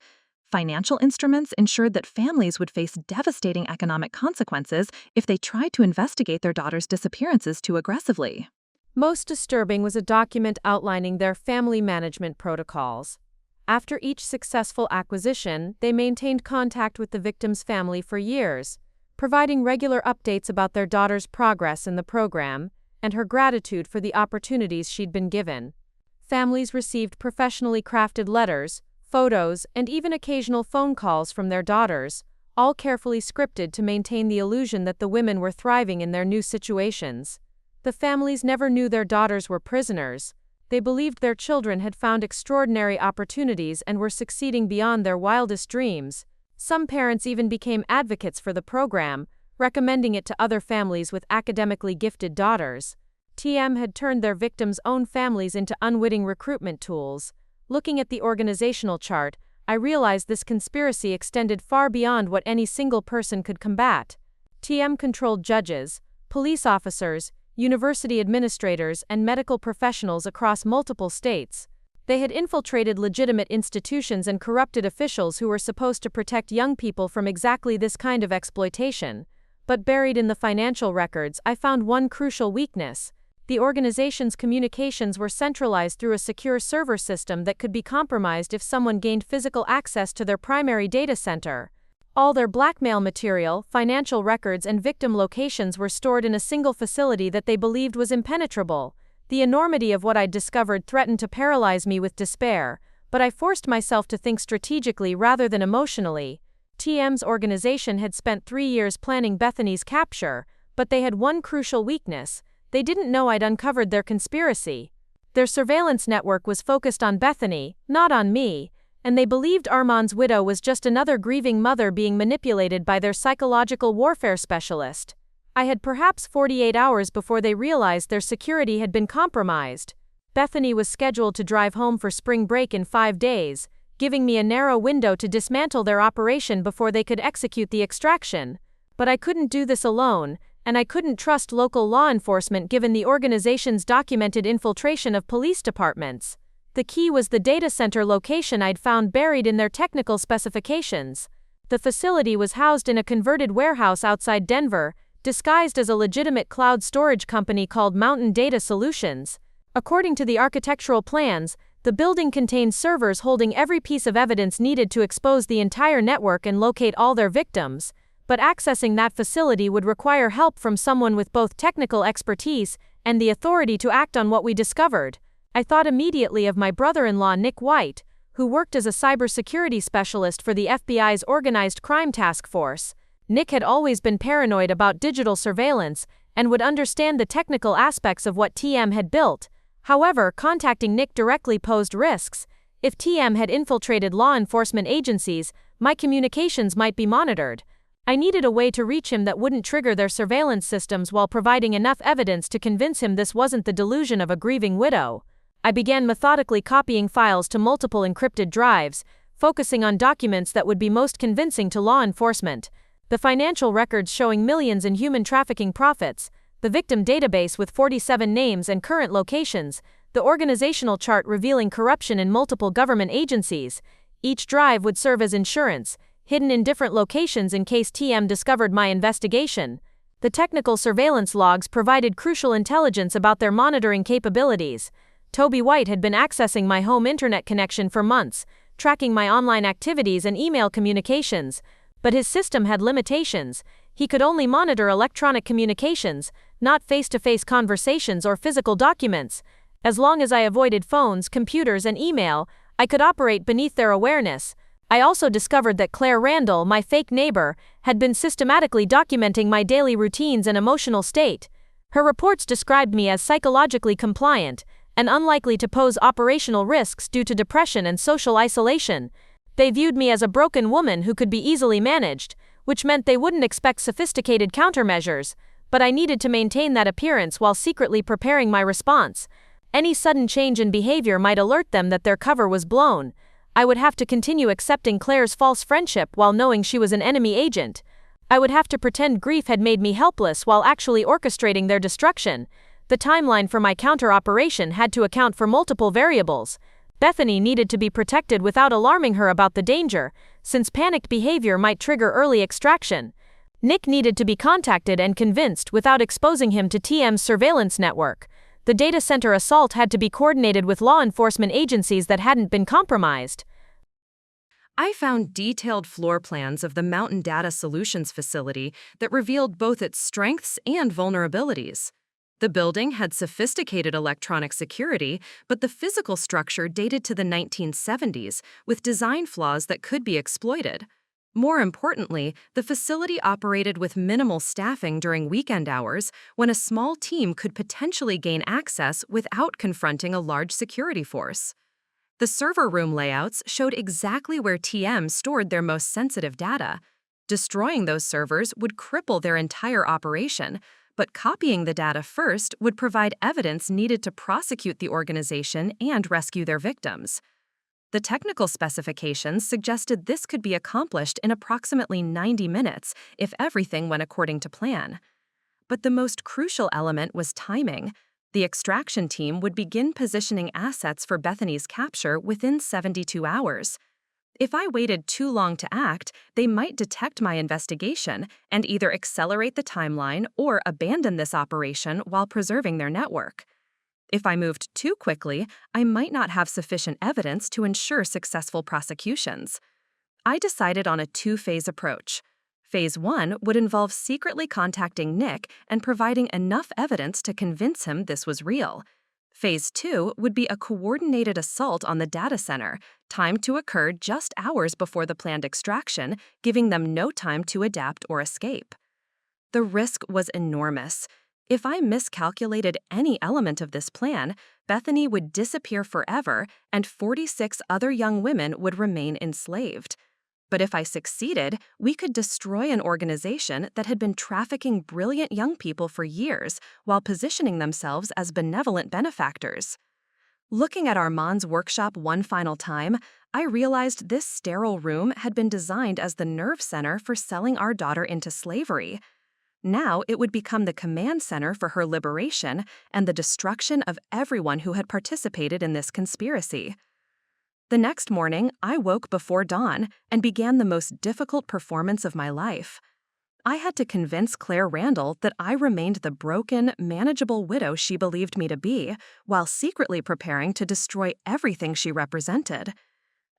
Financial instruments ensured that families would face devastating economic consequences if they tried to investigate their daughters' disappearances too aggressively. Most disturbing was a document outlining their family management protocols. After each successful acquisition, they maintained contact with the victim's family for years, providing regular updates about their daughter's progress in the program and her gratitude for the opportunities she'd been given. Families received professionally crafted letters, photos, and even occasional phone calls from their daughters, all carefully scripted to maintain the illusion that the women were thriving in their new situations. The families never knew their daughters were prisoners. They believed their children had found extraordinary opportunities and were succeeding beyond their wildest dreams. Some parents even became advocates for the program, recommending it to other families with academically gifted daughters. TM had turned their victims' own families into unwitting recruitment tools, Looking at the organizational chart, I realized this conspiracy extended far beyond what any single person could combat. TM controlled judges, police officers, university administrators, and medical professionals across multiple states. They had infiltrated legitimate institutions and corrupted officials who were supposed to protect young people from exactly this kind of exploitation. But buried in the financial records, I found one crucial weakness. The organization's communications were centralized through a secure server system that could be compromised if someone gained physical access to their primary data center. All their blackmail material, financial records, and victim locations were stored in a single facility that they believed was impenetrable. The enormity of what I'd discovered threatened to paralyze me with despair, but I forced myself to think strategically rather than emotionally. TM's organization had spent 3 years planning Bethany's capture, but they had one crucial weakness. They didn't know I'd uncovered their conspiracy. Their surveillance network was focused on Bethany, not on me, and they believed Armand's widow was just another grieving mother being manipulated by their psychological warfare specialist. I had perhaps 48 hours before they realized their security had been compromised. Bethany was scheduled to drive home for spring break in 5 days, giving me a narrow window to dismantle their operation before they could execute the extraction. But I couldn't do this alone, and I couldn't trust local law enforcement given the organization's documented infiltration of police departments. The key was the data center location I'd found buried in their technical specifications. The facility was housed in a converted warehouse outside Denver, disguised as a legitimate cloud storage company called Mountain Data Solutions. According to the architectural plans, the building contained servers holding every piece of evidence needed to expose the entire network and locate all their victims. But accessing that facility would require help from someone with both technical expertise and the authority to act on what we discovered. I thought immediately of my brother-in-law Nick White, who worked as a cybersecurity specialist for the FBI's Organized Crime Task Force. Nick had always been paranoid about digital surveillance and would understand the technical aspects of what TM had built. However, contacting Nick directly posed risks. If TM had infiltrated law enforcement agencies, my communications might be monitored. I needed a way to reach him that wouldn't trigger their surveillance systems while providing enough evidence to convince him this wasn't the delusion of a grieving widow. I began methodically copying files to multiple encrypted drives, focusing on documents that would be most convincing to law enforcement. The financial records showing millions in human trafficking profits, the victim database with 47 names and current locations, the organizational chart revealing corruption in multiple government agencies. Each drive would serve as insurance, hidden in different locations in case TM discovered my investigation. The technical surveillance logs provided crucial intelligence about their monitoring capabilities. Toby White had been accessing my home internet connection for months, tracking my online activities and email communications. But his system had limitations. He could only monitor electronic communications, not face-to-face conversations or physical documents. As long as I avoided phones, computers, and email, I could operate beneath their awareness. I also discovered that Claire Randall, my fake neighbor, had been systematically documenting my daily routines and emotional state. Her reports described me as psychologically compliant and unlikely to pose operational risks due to depression and social isolation. They viewed me as a broken woman who could be easily managed, which meant they wouldn't expect sophisticated countermeasures, but I needed to maintain that appearance while secretly preparing my response. Any sudden change in behavior might alert them that their cover was blown. I would have to continue accepting Claire's false friendship while knowing she was an enemy agent. I would have to pretend grief had made me helpless while actually orchestrating their destruction. The timeline for my counter-operation had to account for multiple variables. Bethany needed to be protected without alarming her about the danger, since panicked behavior might trigger early extraction. Nick needed to be contacted and convinced without exposing him to TM's surveillance network. The data center assault had to be coordinated with law enforcement agencies that hadn't been compromised. I found detailed floor plans of the Mountain Data Solutions facility that revealed both its strengths and vulnerabilities. The building had sophisticated electronic security, but the physical structure dated to the 1970s, with design flaws that could be exploited. More importantly, the facility operated with minimal staffing during weekend hours, when a small team could potentially gain access without confronting a large security force. The server room layouts showed exactly where TM stored their most sensitive data. Destroying those servers would cripple their entire operation, but copying the data first would provide evidence needed to prosecute the organization and rescue their victims. The technical specifications suggested this could be accomplished in approximately 90 minutes if everything went according to plan. But the most crucial element was timing. The extraction team would begin positioning assets for Bethany's capture within 72 hours. If I waited too long to act, they might detect my investigation and either accelerate the timeline or abandon this operation while preserving their network. If I moved too quickly, I might not have sufficient evidence to ensure successful prosecutions. I decided on a two-phase approach. Phase 1 would involve secretly contacting Nick and providing enough evidence to convince him this was real. Phase 2 would be a coordinated assault on the data center, timed to occur just hours before the planned extraction, giving them no time to adapt or escape. The risk was enormous. If I miscalculated any element of this plan, Bethany would disappear forever and 46 other young women would remain enslaved. But if I succeeded, we could destroy an organization that had been trafficking brilliant young people for years while positioning themselves as benevolent benefactors. Looking at Armand's workshop one final time, I realized this sterile room had been designed as the nerve center for selling our daughter into slavery. Now it would become the command center for her liberation and the destruction of everyone who had participated in this conspiracy. The next morning, I woke before dawn and began the most difficult performance of my life. I had to convince Claire Randall that I remained the broken, manageable widow she believed me to be, while secretly preparing to destroy everything she represented.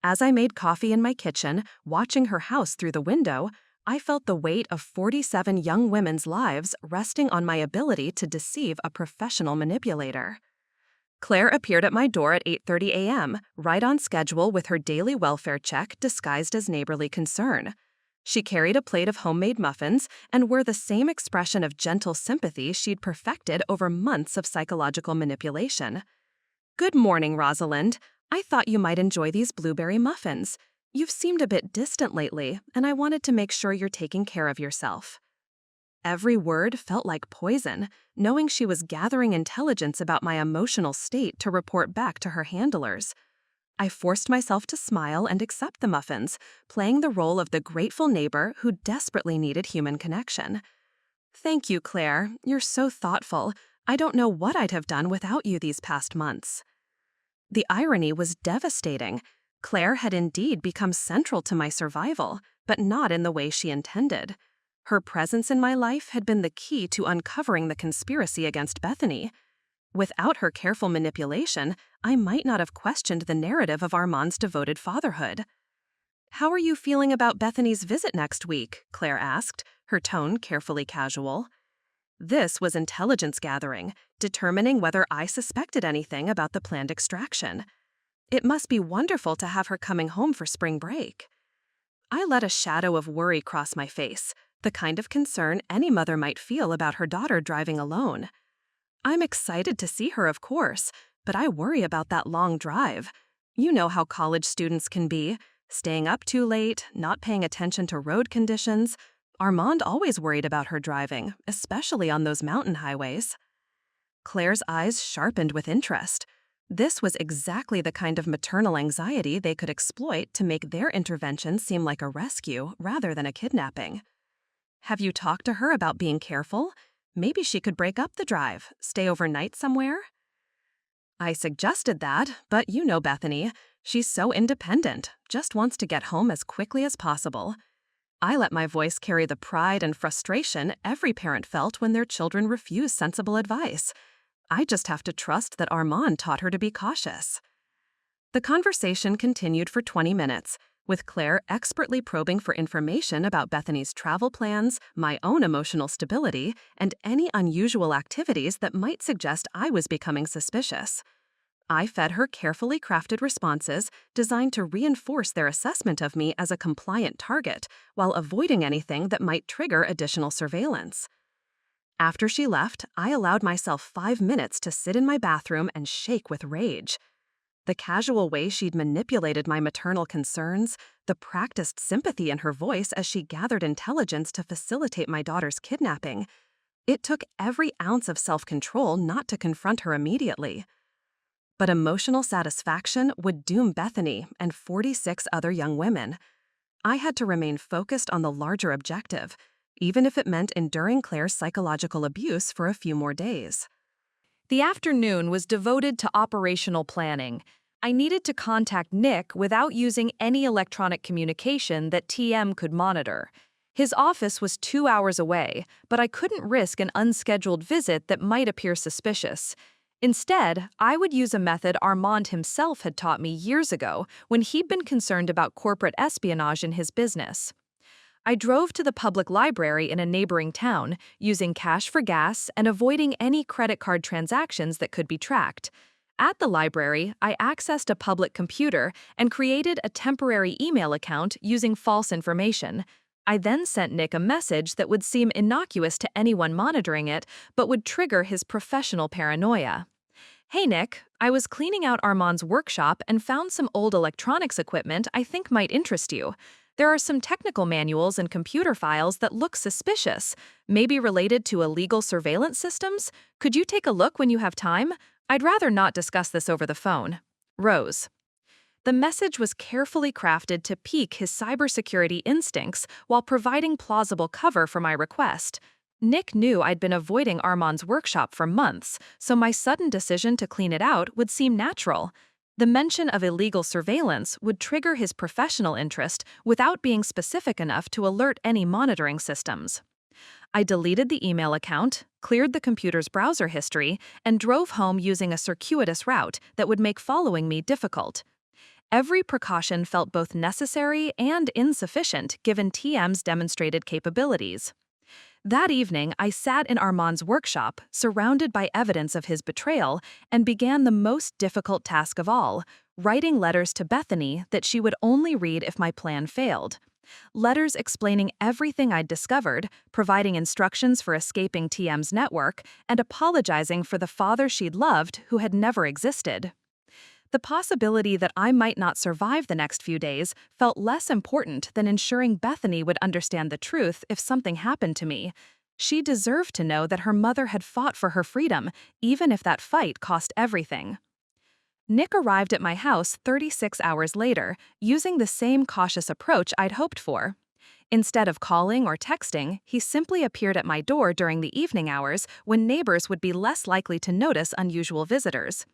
As I made coffee in my kitchen, watching her house through the window, I felt the weight of 47 young women's lives resting on my ability to deceive a professional manipulator. Claire appeared at my door at 8:30 a.m., right on schedule with her daily welfare check disguised as neighborly concern. She carried a plate of homemade muffins and wore the same expression of gentle sympathy she'd perfected over months of psychological manipulation. "Good morning, Rosalind. I thought you might enjoy these blueberry muffins. You've seemed a bit distant lately, and I wanted to make sure you're taking care of yourself." Every word felt like poison, knowing she was gathering intelligence about my emotional state to report back to her handlers. I forced myself to smile and accept the muffins, playing the role of the grateful neighbor who desperately needed human connection. "Thank you, Claire. You're so thoughtful. I don't know what I'd have done without you these past months." The irony was devastating. Claire had indeed become central to my survival, but not in the way she intended. Her presence in my life had been the key to uncovering the conspiracy against Bethany. Without her careful manipulation, I might not have questioned the narrative of Armand's devoted fatherhood. "How are you feeling about Bethany's visit next week?" Claire asked, her tone carefully casual. This was intelligence gathering, determining whether I suspected anything about the planned extraction. It must be wonderful to have her coming home for spring break. I let a shadow of worry cross my face, the kind of concern any mother might feel about her daughter driving alone. "I'm excited to see her, of course, but I worry about that long drive. You know how college students can be, staying up too late, not paying attention to road conditions. Armand always worried about her driving, especially on those mountain highways." Claire's eyes sharpened with interest. This was exactly the kind of maternal anxiety they could exploit to make their intervention seem like a rescue rather than a kidnapping. "Have you talked to her about being careful? Maybe she could break up the drive, stay overnight somewhere?" I suggested that, but you know Bethany. She's so independent, just wants to get home as quickly as possible. I let my voice carry the pride and frustration every parent felt when their children refuse sensible advice. I just have to trust that Armand taught her to be cautious. The conversation continued for 20 minutes, with Claire expertly probing for information about Bethany's travel plans, my own emotional stability, and any unusual activities that might suggest I was becoming suspicious. I fed her carefully crafted responses designed to reinforce their assessment of me as a compliant target while avoiding anything that might trigger additional surveillance. After she left, I allowed myself 5 minutes to sit in my bathroom and shake with rage. The casual way she'd manipulated my maternal concerns, the practiced sympathy in her voice as she gathered intelligence to facilitate my daughter's kidnapping. It took every ounce of self-control not to confront her immediately. but emotional satisfaction would doom Bethany and 46 other young women. I had to remain focused on the larger objective, even if it meant enduring Claire's psychological abuse for a few more days. The afternoon was devoted to operational planning. I needed to contact Nick without using any electronic communication that TM could monitor. His office was 2 hours away, but I couldn't risk an unscheduled visit that might appear suspicious. Instead, I would use a method Armand himself had taught me years ago when he'd been concerned about corporate espionage in his business. I drove to the public library in a neighboring town, using cash for gas and avoiding any credit card transactions that could be tracked. At the library, I accessed a public computer and created a temporary email account using false information. I then sent Nick a message that would seem innocuous to anyone monitoring it, but would trigger his professional paranoia. "Hey Nick, I was cleaning out Armand's workshop and found some old electronics equipment I think might interest you. There are some technical manuals and computer files that look suspicious, maybe related to illegal surveillance systems. Could you take a look when you have time? I'd rather not discuss this over the phone. Rose." The message was carefully crafted to pique his cybersecurity instincts while providing plausible cover for my request. Nick knew I'd been avoiding Armand's workshop for months, so my sudden decision to clean it out would seem natural. The mention of illegal surveillance would trigger his professional interest without being specific enough to alert any monitoring systems. I deleted the email account, cleared the computer's browser history, and drove home using a circuitous route that would make following me difficult. Every precaution felt both necessary and insufficient given TM's demonstrated capabilities. That evening, I sat in Armand's workshop, surrounded by evidence of his betrayal, and began the most difficult task of all, writing letters to Bethany that she would only read if my plan failed. Letters explaining everything I'd discovered, providing instructions for escaping TM's network, and apologizing for the father she'd loved who had never existed. The possibility that I might not survive the next few days felt less important than ensuring Bethany would understand the truth if something happened to me. She deserved to know that her mother had fought for her freedom, even if that fight cost everything. Nick arrived at my house 36 hours later, using the same cautious approach I'd hoped for. Instead of calling or texting, he simply appeared at my door during the evening hours when neighbors would be less likely to notice unusual visitors.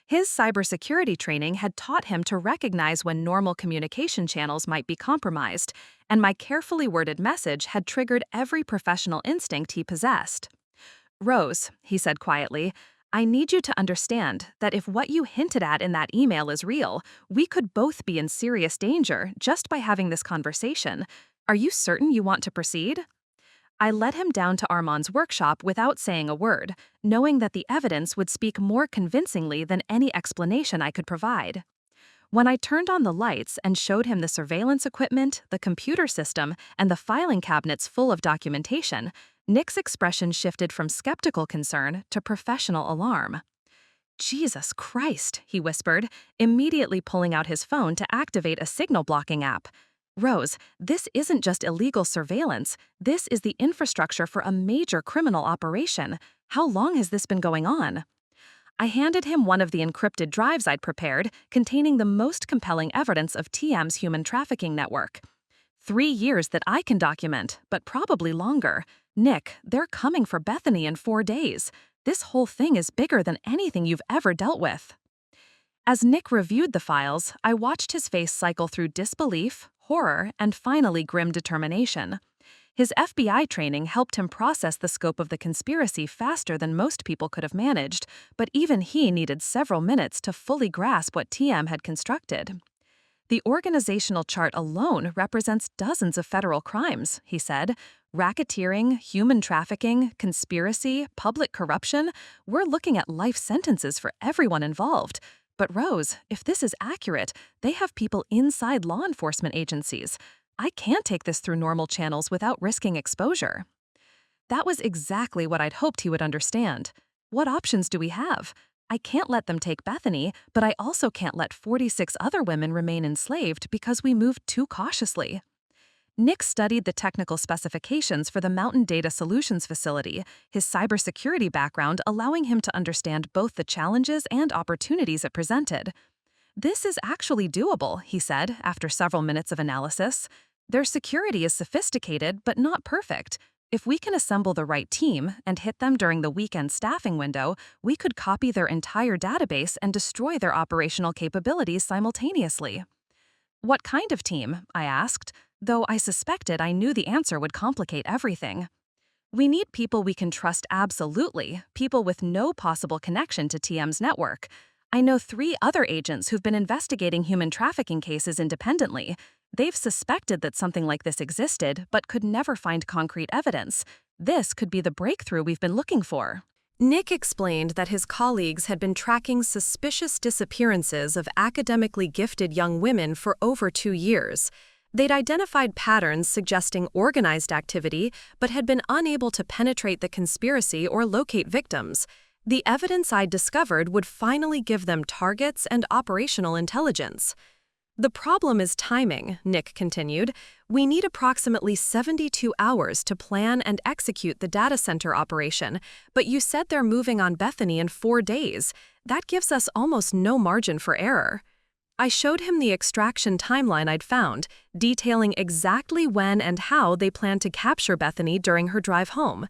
His cybersecurity training had taught him to recognize when normal communication channels might be compromised, and my carefully worded message had triggered every professional instinct he possessed. "Rose," he said quietly, "I need you to understand that if what you hinted at in that email is real, we could both be in serious danger just by having this conversation. Are you certain you want to proceed?" I led him down to Armand's workshop without saying a word, knowing that the evidence would speak more convincingly than any explanation I could provide. When I turned on the lights and showed him the surveillance equipment, the computer system, and the filing cabinets full of documentation, Nick's expression shifted from skeptical concern to professional alarm. "Jesus Christ," he whispered, immediately pulling out his phone to activate a signal blocking app. "Rose, this isn't just illegal surveillance. This is the infrastructure for a major criminal operation. How long has this been going on?" I handed him one of the encrypted drives I'd prepared, containing the most compelling evidence of TM's human trafficking network. 3 years that I can document, but probably longer. Nick, they're coming for Bethany in 4 days. This whole thing is bigger than anything you've ever dealt with. As Nick reviewed the files, I watched his face cycle through disbelief, horror, and finally grim determination. His FBI training helped him process the scope of the conspiracy faster than most people could have managed, but even he needed several minutes to fully grasp what TM had constructed. "The organizational chart alone represents dozens of federal crimes," he said. "Racketeering, human trafficking, conspiracy, public corruption. We're looking at life sentences for everyone involved. But Rose, if this is accurate, they have people inside law enforcement agencies. I can't take this through normal channels without risking exposure." That was exactly what I'd hoped he would understand. What options do we have? I can't let them take Bethany, but I also can't let 46 other women remain enslaved because we moved too cautiously. Nick studied the technical specifications for the Mountain Data Solutions facility, his cybersecurity background allowing him to understand both the challenges and opportunities it presented. "This is actually doable," he said after several minutes of analysis. "Their security is sophisticated but not perfect. If we can assemble the right team and hit them during the weekend staffing window, we could copy their entire database and destroy their operational capabilities simultaneously." "What kind of team?" I asked, though I suspected I knew the answer would complicate everything. "We need people we can trust absolutely, people with no possible connection to TM's network. I know 3 other agents who've been investigating human trafficking cases independently. They've suspected that something like this existed, but could never find concrete evidence. This could be the breakthrough we've been looking for." Nick explained that his colleagues had been tracking suspicious disappearances of academically gifted young women for over 2 years. They'd identified patterns suggesting organized activity, but had been unable to penetrate the conspiracy or locate victims. The evidence I'd discovered would finally give them targets and operational intelligence. "The problem is timing," Nick continued. "We need approximately 72 hours to plan and execute the data center operation, but you said they're moving on Bethany in 4 days. That gives us almost no margin for error." I showed him the extraction timeline I'd found, detailing exactly when and how they planned to capture Bethany during her drive home.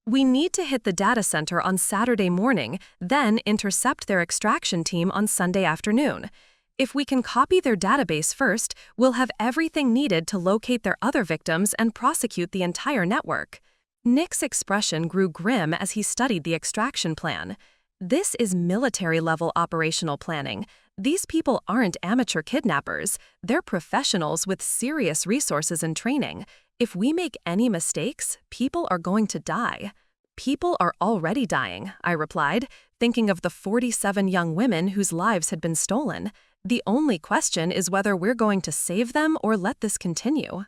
"We need to hit the data center on Saturday morning, then intercept their extraction team on Sunday afternoon. If we can copy their database first, we'll have everything needed to locate their other victims and prosecute the entire network." Nick's expression grew grim as he studied the extraction plan. "This is military-level operational planning. These people aren't amateur kidnappers. They're professionals with serious resources and training. If we make any mistakes, people are going to die." "People are already dying," I replied, thinking of the 47 young women whose lives had been stolen. "The only question is whether we're going to save them or let this continue."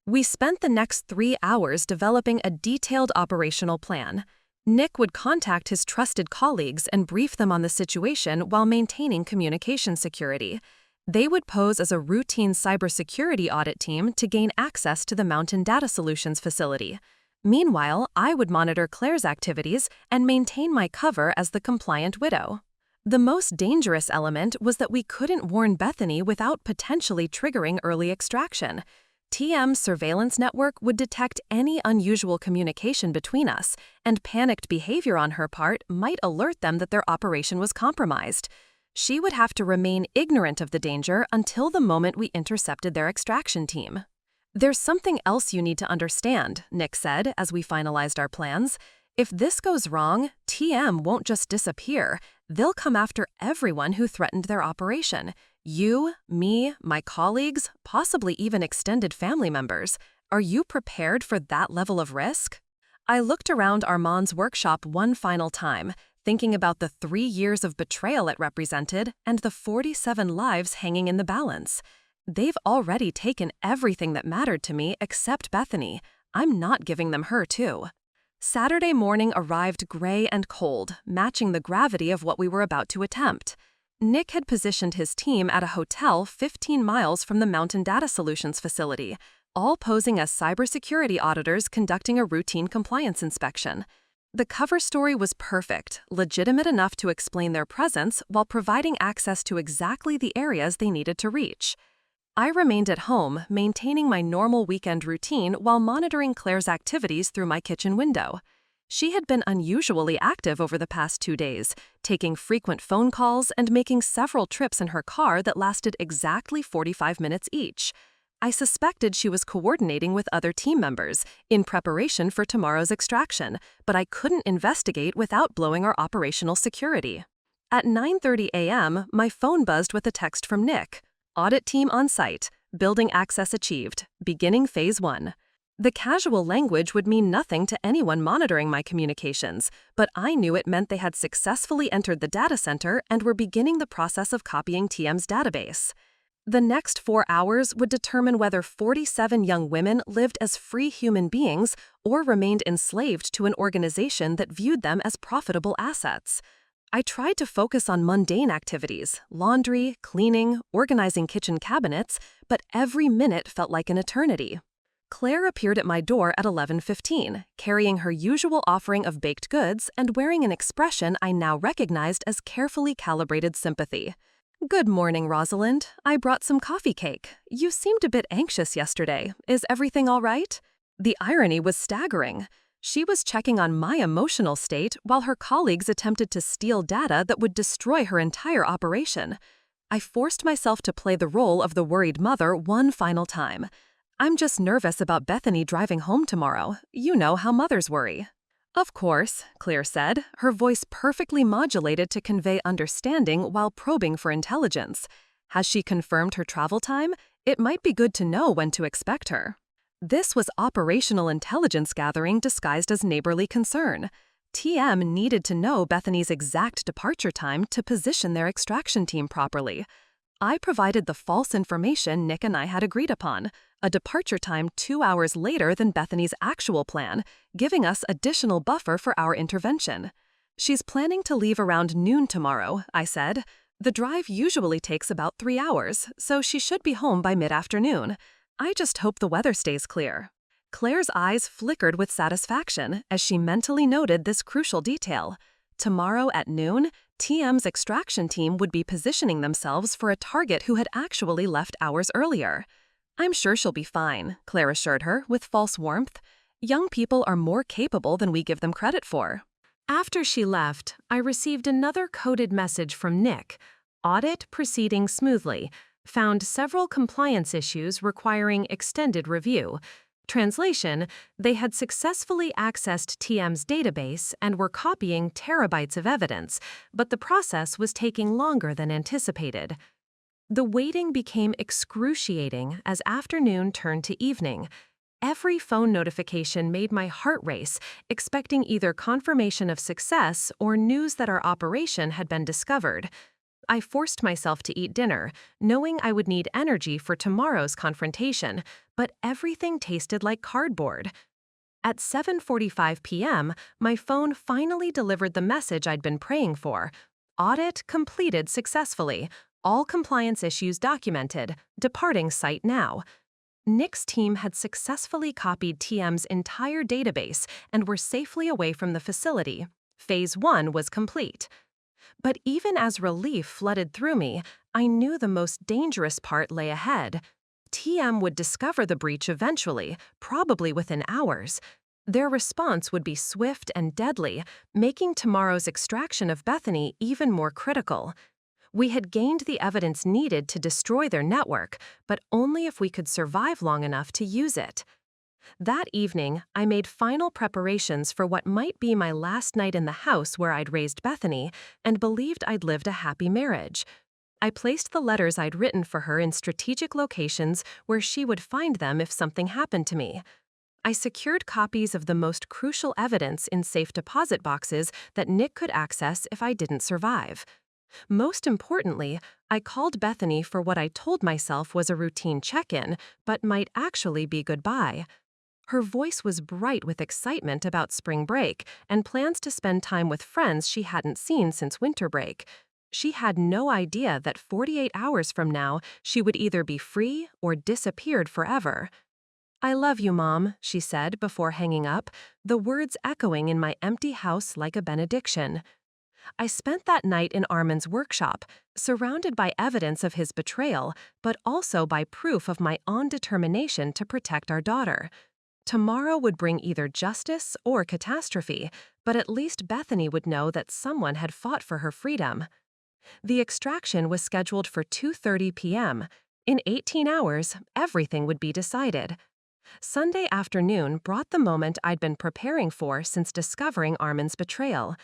We spent the next 3 hours developing a detailed operational plan. Nick would contact his trusted colleagues and brief them on the situation while maintaining communication security. They would pose as a routine cybersecurity audit team to gain access to the Mountain Data Solutions facility. Meanwhile, I would monitor Claire's activities and maintain my cover as the compliant widow. The most dangerous element was that we couldn't warn Bethany without potentially triggering early extraction. TM's surveillance network would detect any unusual communication between us, and panicked behavior on her part might alert them that their operation was compromised. She would have to remain ignorant of the danger until the moment we intercepted their extraction team. "There's something else you need to understand," Nick said as we finalized our plans. "If this goes wrong, TM won't just disappear. They'll come after everyone who threatened their operation. You, me, my colleagues, possibly even extended family members. Are you prepared for that level of risk?" I looked around Armand's workshop one final time, thinking about the 3 years of betrayal it represented and the 47 lives hanging in the balance. They've already taken everything that mattered to me except Bethany. I'm not giving them her, too. Saturday morning arrived gray and cold, matching the gravity of what we were about to attempt. Nick had positioned his team at a hotel 15 miles from the Mountain Data Solutions facility, all posing as cybersecurity auditors conducting a routine compliance inspection. The cover story was perfect, legitimate enough to explain their presence while providing access to exactly the areas they needed to reach. I remained at home, maintaining my normal weekend routine while monitoring Claire's activities through my kitchen window. She had been unusually active over the past 2 days, taking frequent phone calls and making several trips in her car that lasted exactly 45 minutes each. I suspected she was coordinating with other team members in preparation for tomorrow's extraction, but I couldn't investigate without blowing our operational security. At 9:30 a.m., my phone buzzed with a text from Nick. "Audit team on site. Building access achieved. Beginning phase 1. The casual language would mean nothing to anyone monitoring my communications, but I knew it meant they had successfully entered the data center and were beginning the process of copying TM's database. The next 4 hours would determine whether 47 young women lived as free human beings or remained enslaved to an organization that viewed them as profitable assets. I tried to focus on mundane activities, laundry, cleaning, organizing kitchen cabinets, but every minute felt like an eternity. Claire appeared at my door at 11:15, carrying her usual offering of baked goods and wearing an expression I now recognized as carefully calibrated sympathy. "Good morning, Rosalind. I brought some coffee cake. You seemed a bit anxious yesterday. Is everything all right?" The irony was staggering. She was checking on my emotional state while her colleagues attempted to steal data that would destroy her entire operation. I forced myself to play the role of the worried mother one final time. "I'm just nervous about Bethany driving home tomorrow. You know how mothers worry." "Of course," Claire said, her voice perfectly modulated to convey understanding while probing for intelligence. "Has she confirmed her travel time? It might be good to know when to expect her." This was operational intelligence gathering disguised as neighborly concern. TM needed to know Bethany's exact departure time to position their extraction team properly. I provided the false information Nick and I had agreed upon, a departure time 2 hours later than Bethany's actual plan, giving us additional buffer for our intervention. "She's planning to leave around noon tomorrow," I said. "The drive usually takes about 3 hours, so she should be home by mid-afternoon. I just hope the weather stays clear." Claire's eyes flickered with satisfaction as she mentally noted this crucial detail. Tomorrow at noon, TM's extraction team would be positioning themselves for a target who had actually left hours earlier. "I'm sure she'll be fine," Claire assured her with false warmth. "Young people are more capable than we give them credit for." After she left, I received another coded message from Nick. "Audit proceeding smoothly. Found several compliance issues requiring extended review." Translation: they had successfully accessed TM's database and were copying terabytes of evidence, but the process was taking longer than anticipated. The waiting became excruciating as afternoon turned to evening. Every phone notification made my heart race, expecting either confirmation of success or news that our operation had been discovered. I forced myself to eat dinner, knowing I would need energy for tomorrow's confrontation, but everything tasted like cardboard. At 7:45 p.m., my phone finally delivered the message I'd been praying for. "Audit completed successfully. All compliance issues documented. Departing site now." Nick's team had successfully copied TM's entire database and were safely away from the facility. Phase 1 was complete. But even as relief flooded through me, I knew the most dangerous part lay ahead. TM would discover the breach eventually, probably within hours. Their response would be swift and deadly, making tomorrow's extraction of Bethany even more critical. We had gained the evidence needed to destroy their network, but only if we could survive long enough to use it. That evening, I made final preparations for what might be my last night in the house where I'd raised Bethany and believed I'd lived a happy marriage. I placed the letters I'd written for her in strategic locations where she would find them if something happened to me. I secured copies of the most crucial evidence in safe deposit boxes that Nick could access if I didn't survive. Most importantly, I called Bethany for what I told myself was a routine check-in, but might actually be goodbye. Her voice was bright with excitement about spring break and plans to spend time with friends she hadn't seen since winter break. She had no idea that 48 hours from now she would either be free or disappeared forever. "I love you, Mom," she said before hanging up, the words echoing in my empty house like a benediction. I spent that night in Armand's workshop, surrounded by evidence of his betrayal, but also by proof of my own determination to protect our daughter. Tomorrow would bring either justice or catastrophe, but at least Bethany would know that someone had fought for her freedom. The extraction was scheduled for 2:30 p.m. In 18 hours, everything would be decided. Sunday afternoon brought the moment I'd been preparing for since discovering Armand's betrayal.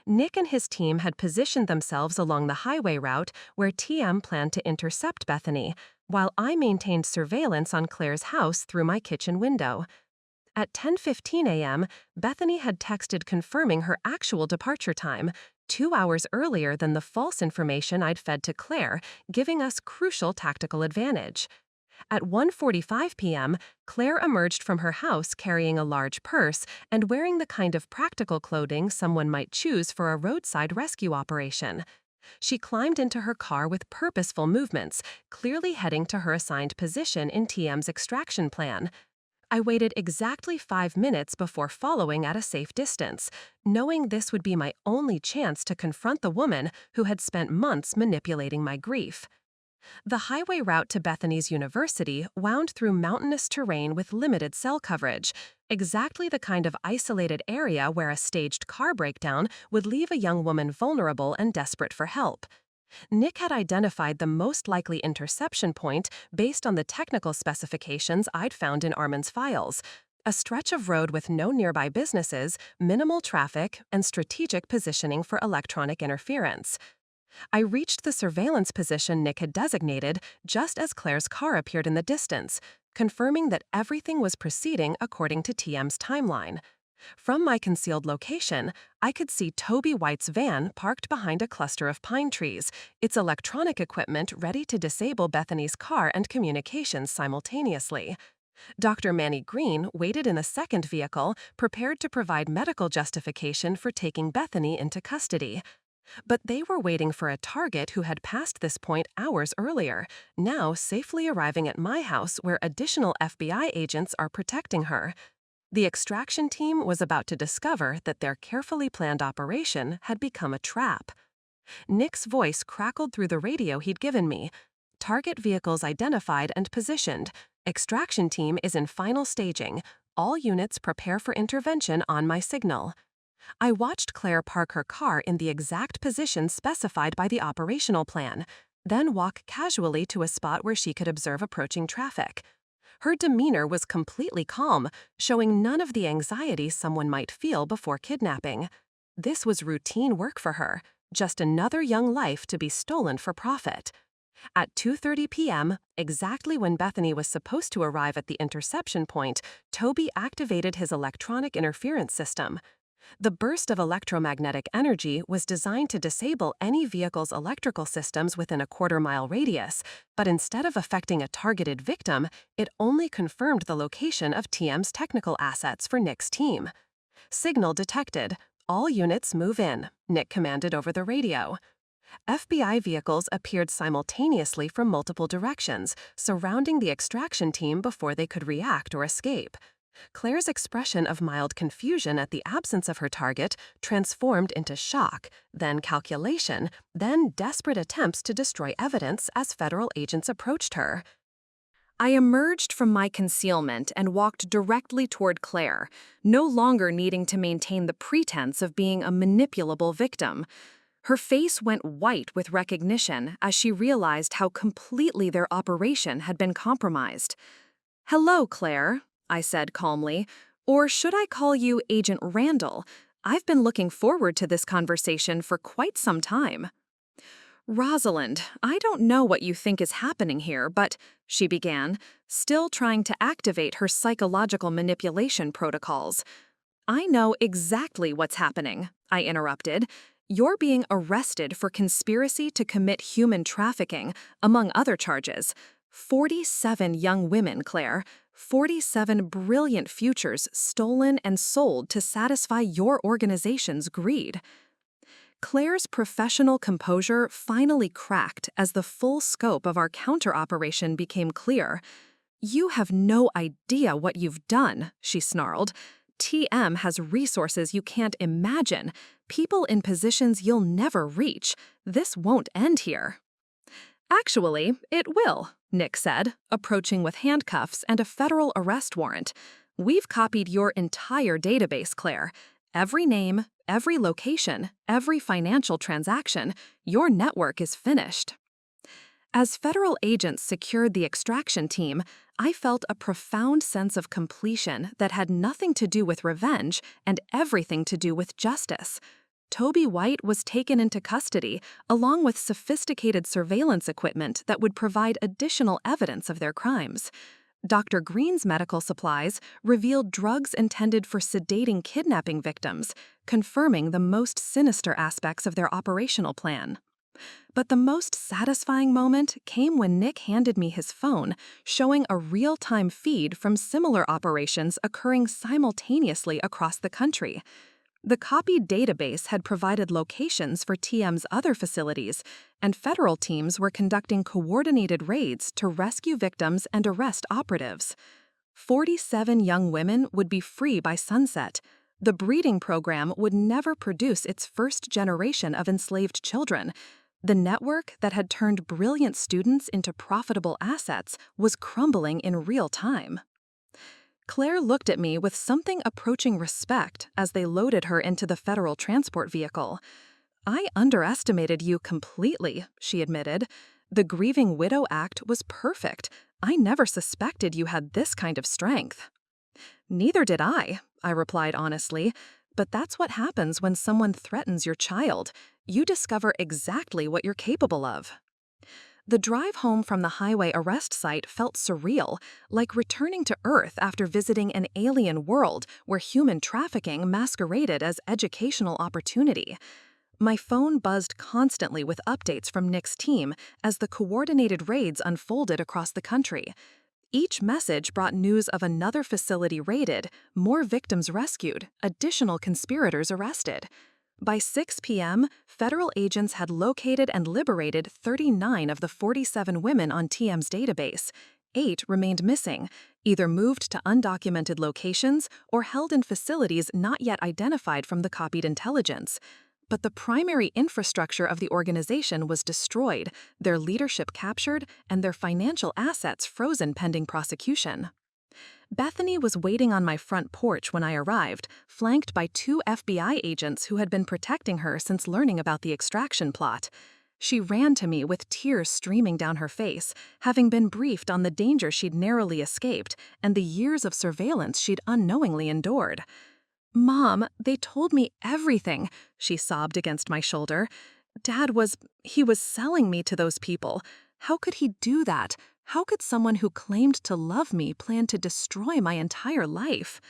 Nick and his team had positioned themselves along the highway route where TM planned to intercept Bethany, while I maintained surveillance on Claire's house through my kitchen window. At 10:15 a.m., Bethany had texted confirming her actual departure time, 2 hours earlier than the false information I'd fed to Claire, giving us crucial tactical advantage. At 1:45 p.m., Claire emerged from her house carrying a large purse and wearing the kind of practical clothing someone might choose for a roadside rescue operation. She climbed into her car with purposeful movements, clearly heading to her assigned position in TM's extraction plan. I waited exactly 5 minutes before following at a safe distance, knowing this would be my only chance to confront the woman who had spent months manipulating my grief. The highway route to Bethany's university wound through mountainous terrain with limited cell coverage, exactly the kind of isolated area where a staged car breakdown would leave a young woman vulnerable and desperate for help. Nick had identified the most likely interception point based on the technical specifications I'd found in Armand's files: a stretch of road with no nearby businesses, minimal traffic, and strategic positioning for electronic interference. I reached the surveillance position Nick had designated just as Claire's car appeared in the distance, confirming that everything was proceeding according to TM's timeline. From my concealed location, I could see Toby White's van parked behind a cluster of pine trees, its electronic equipment ready to disable Bethany's car and communications simultaneously. Dr. Manny Green waited in a second vehicle, prepared to provide medical justification for taking Bethany into custody. But they were waiting for a target who had passed this point hours earlier, now safely arriving at my house where additional FBI agents are protecting her. The extraction team was about to discover that their carefully planned operation had become a trap. Nick's voice crackled through the radio he'd given me. Target vehicles identified and positioned. Extraction team is in final staging. All units prepare for intervention on my signal. I watched Claire park her car in the exact position specified by the operational plan, then walk casually to a spot where she could observe approaching traffic. Her demeanor was completely calm, showing none of the anxiety someone might feel before kidnapping. This was routine work for her, just another young life to be stolen for profit. At 2:30 p.m., exactly when Bethany was supposed to arrive at the interception point, Toby activated his electronic interference system. The burst of electromagnetic energy was designed to disable any vehicle's electrical systems within a quarter-mile radius, but instead of affecting a targeted victim, it only confirmed the location of TM's technical assets for Nick's team. Signal detected. All units move in, Nick commanded over the radio. FBI vehicles appeared simultaneously from multiple directions, surrounding the extraction team before they could react or escape. Claire's expression of mild confusion at the absence of her target transformed into shock, then calculation, then desperate attempts to destroy evidence as federal agents approached her. I emerged from my concealment and walked directly toward Claire, no longer needing to maintain the pretense of being a manipulable victim. Her face went white with recognition as she realized how completely their operation had been compromised. "Hello, Claire," I said calmly. "Or should I call you Agent Randall? I've been looking forward to this conversation for quite some time." "Rosalind, I don't know what you think is happening here, but," she began, still trying to activate her psychological manipulation protocols. "I know exactly what's happening," I interrupted. "You're being arrested for conspiracy to commit human trafficking, among other charges. 47 young women, Claire. 47 brilliant futures stolen and sold to satisfy your organization's greed." Claire's professional composure finally cracked as the full scope of our counter-operation became clear. "You have no idea what you've done," she snarled. "TM has resources you can't imagine, people in positions you'll never reach. This won't end here." "Actually, it will," Nick said, approaching with handcuffs and a federal arrest warrant. "We've copied your entire database, Claire. Every name, every location, every financial transaction. Your network is finished." As federal agents secured the extraction team, I felt a profound sense of completion that had nothing to do with revenge and everything to do with justice. Toby White was taken into custody, along with sophisticated surveillance equipment that would provide additional evidence of their crimes. Dr. Green's medical supplies revealed drugs intended for sedating kidnapping victims, confirming the most sinister aspects of their operational plan. But the most satisfying moment came when Nick handed me his phone, showing a real-time feed from similar operations occurring simultaneously across the country. The copied database had provided locations for TM's other facilities, and federal teams were conducting coordinated raids to rescue victims and arrest operatives. 47 young women would be free by sunset. The breeding program would never produce its first generation of enslaved children. The network that had turned brilliant students into profitable assets was crumbling in real time. Claire looked at me with something approaching respect as they loaded her into the federal transport vehicle. "I underestimated you completely," she admitted. "The Grieving Widow Act was perfect. I never suspected you had this kind of strength." "Neither did I replied honestly. "But that's what happens when someone threatens your child. You discover exactly what you're capable of." The drive home from the highway arrest site felt surreal, like returning to Earth after visiting an alien world where human trafficking masqueraded as educational opportunity. My phone buzzed constantly with updates from Nick's team as the coordinated raids unfolded across the country. Each message brought news of another facility raided, more victims rescued, additional conspirators arrested. By 6 p.m., federal agents had located and liberated 39 of the 47 women on TM's database. 8 remained missing, either moved to undocumented locations or held in facilities not yet identified from the copied intelligence. But the primary infrastructure of the organization was destroyed, their leadership captured, and their financial assets frozen pending prosecution. Bethany was waiting on my front porch when I arrived, flanked by 2 FBI agents who had been protecting her since learning about the extraction plot. She ran to me with tears streaming down her face, having been briefed on the danger she'd narrowly escaped and the years of surveillance she'd unknowingly endured. "Mom, they told me everything," she sobbed against my shoulder. He was selling me to those people. How could he do that? How could someone who claimed to love me plan to destroy my entire life?"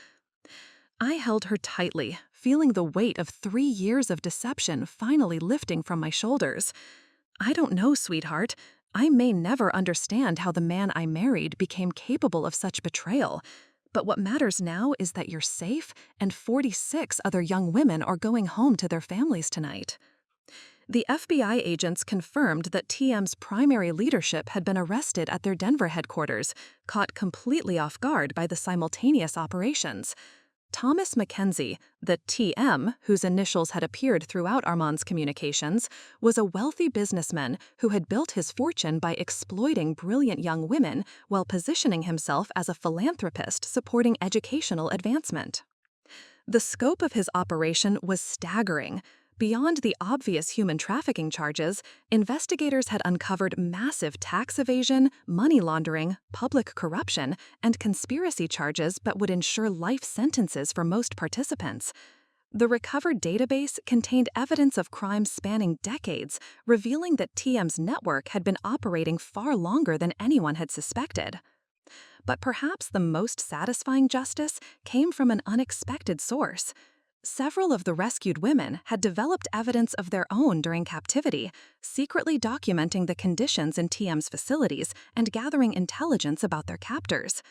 I held her tightly, feeling the weight of 3 years of deception finally lifting from my shoulders. "I don't know, sweetheart. I may never understand how the man I married became capable of such betrayal. But what matters now is that you're safe and 46 other young women are going home to their families tonight." The FBI agents confirmed that TM's primary leadership had been arrested at their Denver headquarters, caught completely off guard by the simultaneous operations. Thomas Mackenzie, the TM, whose initials had appeared throughout Armand's communications, was a wealthy businessman who had built his fortune by exploiting brilliant young women while positioning himself as a philanthropist supporting educational advancement. The scope of his operation was staggering. Beyond the obvious human trafficking charges, investigators had uncovered massive tax evasion, money laundering, public corruption, and conspiracy charges that would ensure life sentences for most participants. The recovered database contained evidence of crimes spanning decades, revealing that TM's network had been operating far longer than anyone had suspected. But perhaps the most satisfying justice came from an unexpected source. Several of the rescued women had developed evidence of their own during captivity, secretly documenting the conditions in TM's facilities and gathering intelligence about their captors.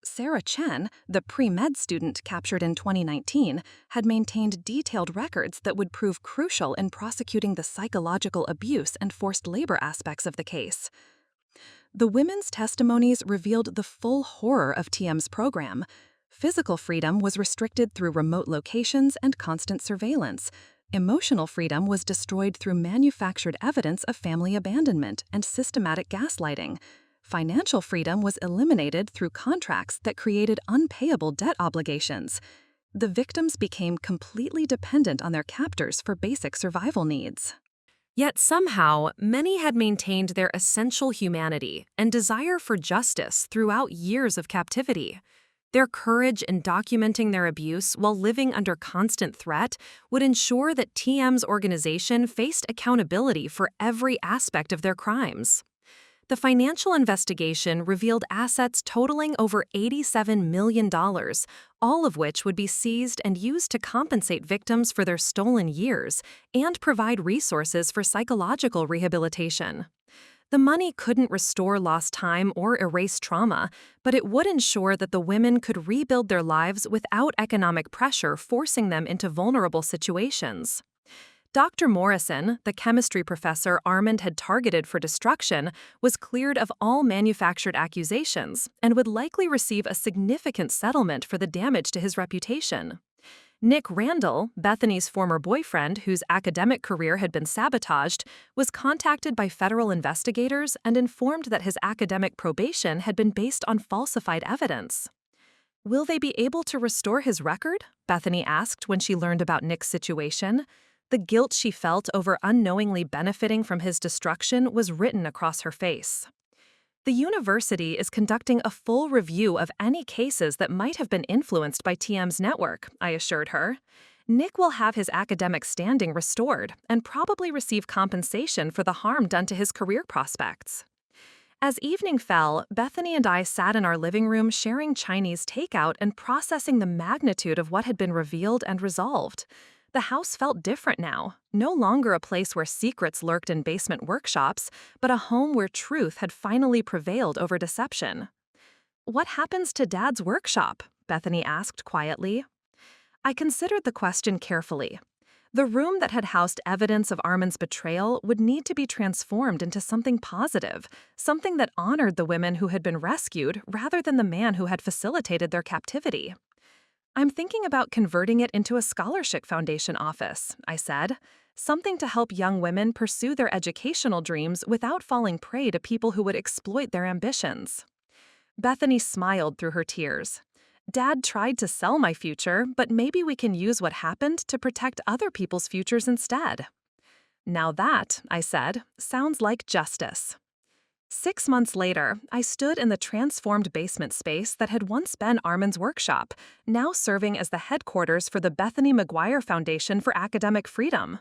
Sarah Chen, the pre-med student captured in 2019, had maintained detailed records that would prove crucial in prosecuting the psychological abuse and forced labor aspects of the case. The women's testimonies revealed the full horror of TM's program. Physical freedom was restricted through remote locations and constant surveillance. Emotional freedom was destroyed through manufactured evidence of family abandonment and systematic gaslighting. Financial freedom was eliminated through contracts that created unpayable debt obligations. The victims became completely dependent on their captors for basic survival needs. Yet somehow, many had maintained their essential humanity and desire for justice throughout years of captivity. Their courage in documenting their abuse while living under constant threat would ensure that TM's organization faced accountability for every aspect of their crimes. The financial investigation revealed assets totaling over $87 million, all of which would be seized and used to compensate victims for their stolen years and provide resources for psychological rehabilitation. The money couldn't restore lost time or erase trauma, but it would ensure that the women could rebuild their lives without economic pressure forcing them into vulnerable situations. Dr. Morrison, the chemistry professor Armand had targeted for destruction, was cleared of all manufactured accusations and would likely receive a significant settlement for the damage to his reputation. Nick Randall, Bethany's former boyfriend whose academic career had been sabotaged, was contacted by federal investigators and informed that his academic probation had been based on falsified evidence. "Will they be able to restore his record?" Bethany asked when she learned about Nick's situation. The guilt she felt over unknowingly benefiting from his destruction was written across her face. "The university is conducting a full review of any cases that might have been influenced by TM's network," I assured her. "Nick will have his academic standing restored and probably receive compensation for the harm done to his career prospects." As evening fell, Bethany and I sat in our living room sharing Chinese takeout and processing the magnitude of what had been revealed and resolved. The house felt different now, no longer a place where secrets lurked in basement workshops, but a home where truth had finally prevailed over deception. "What happens to Dad's workshop?" Bethany asked quietly. I considered the question carefully. The room that had housed evidence of Armand's betrayal would need to be transformed into something positive, something that honored the women who had been rescued rather than the man who had facilitated their captivity. "I'm thinking about converting it into a scholarship foundation office," I said, "something to help young women pursue their educational dreams without falling prey to people who would exploit their ambitions." Bethany smiled through her tears. "Dad tried to sell my future, but maybe we can use what happened to protect other people's futures instead." "Now that," I said, "sounds like justice." 6 months later, I stood in the transformed basement space that had once been Armand's workshop, now serving as the headquarters for the Bethany McGuire Foundation for Academic Freedom.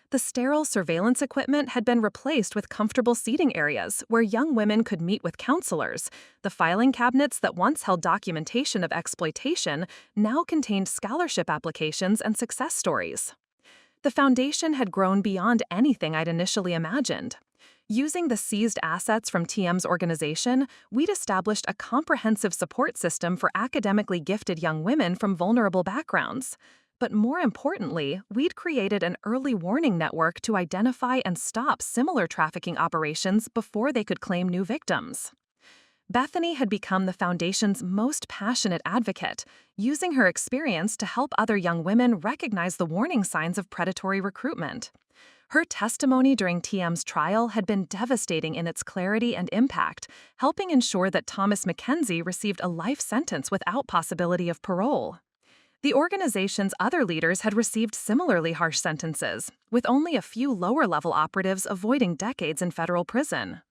The sterile surveillance equipment had been replaced with comfortable seating areas where young women could meet with counselors. The filing cabinets that once held documentation of exploitation now contained scholarship applications and success stories. The foundation had grown beyond anything I'd initially imagined. Using the seized assets from TM's organization, we'd established a comprehensive support system for academically gifted young women from vulnerable backgrounds. But more importantly, we'd created an early warning network to identify and stop similar trafficking operations before they could claim new victims. Bethany had become the foundation's most passionate advocate, using her experience to help other young women recognize the warning signs of predatory recruitment. Her testimony during TM's trial had been devastating in its clarity and impact, helping ensure that Thomas Mackenzie received a life sentence without possibility of parole. The organization's other leaders had received similarly harsh sentences, with only a few lower-level operatives avoiding decades in federal prison.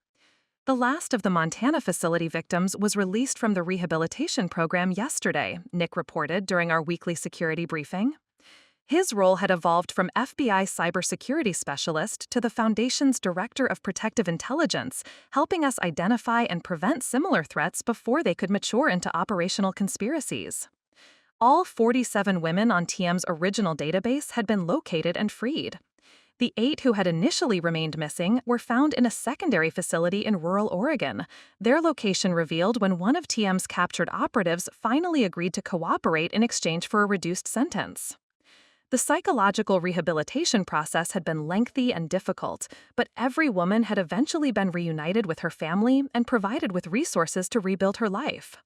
The last of the Montana facility victims was released from the rehabilitation program yesterday, Nick reported during our weekly security briefing. His role had evolved from FBI cybersecurity specialist to the Foundation's Director of Protective Intelligence, helping us identify and prevent similar threats before they could mature into operational conspiracies. All 47 women on TM's original database had been located and freed. The 8 who had initially remained missing were found in a secondary facility in rural Oregon, their location revealed when one of TM's captured operatives finally agreed to cooperate in exchange for a reduced sentence. The psychological rehabilitation process had been lengthy and difficult, but every woman had eventually been reunited with her family and provided with resources to rebuild her life.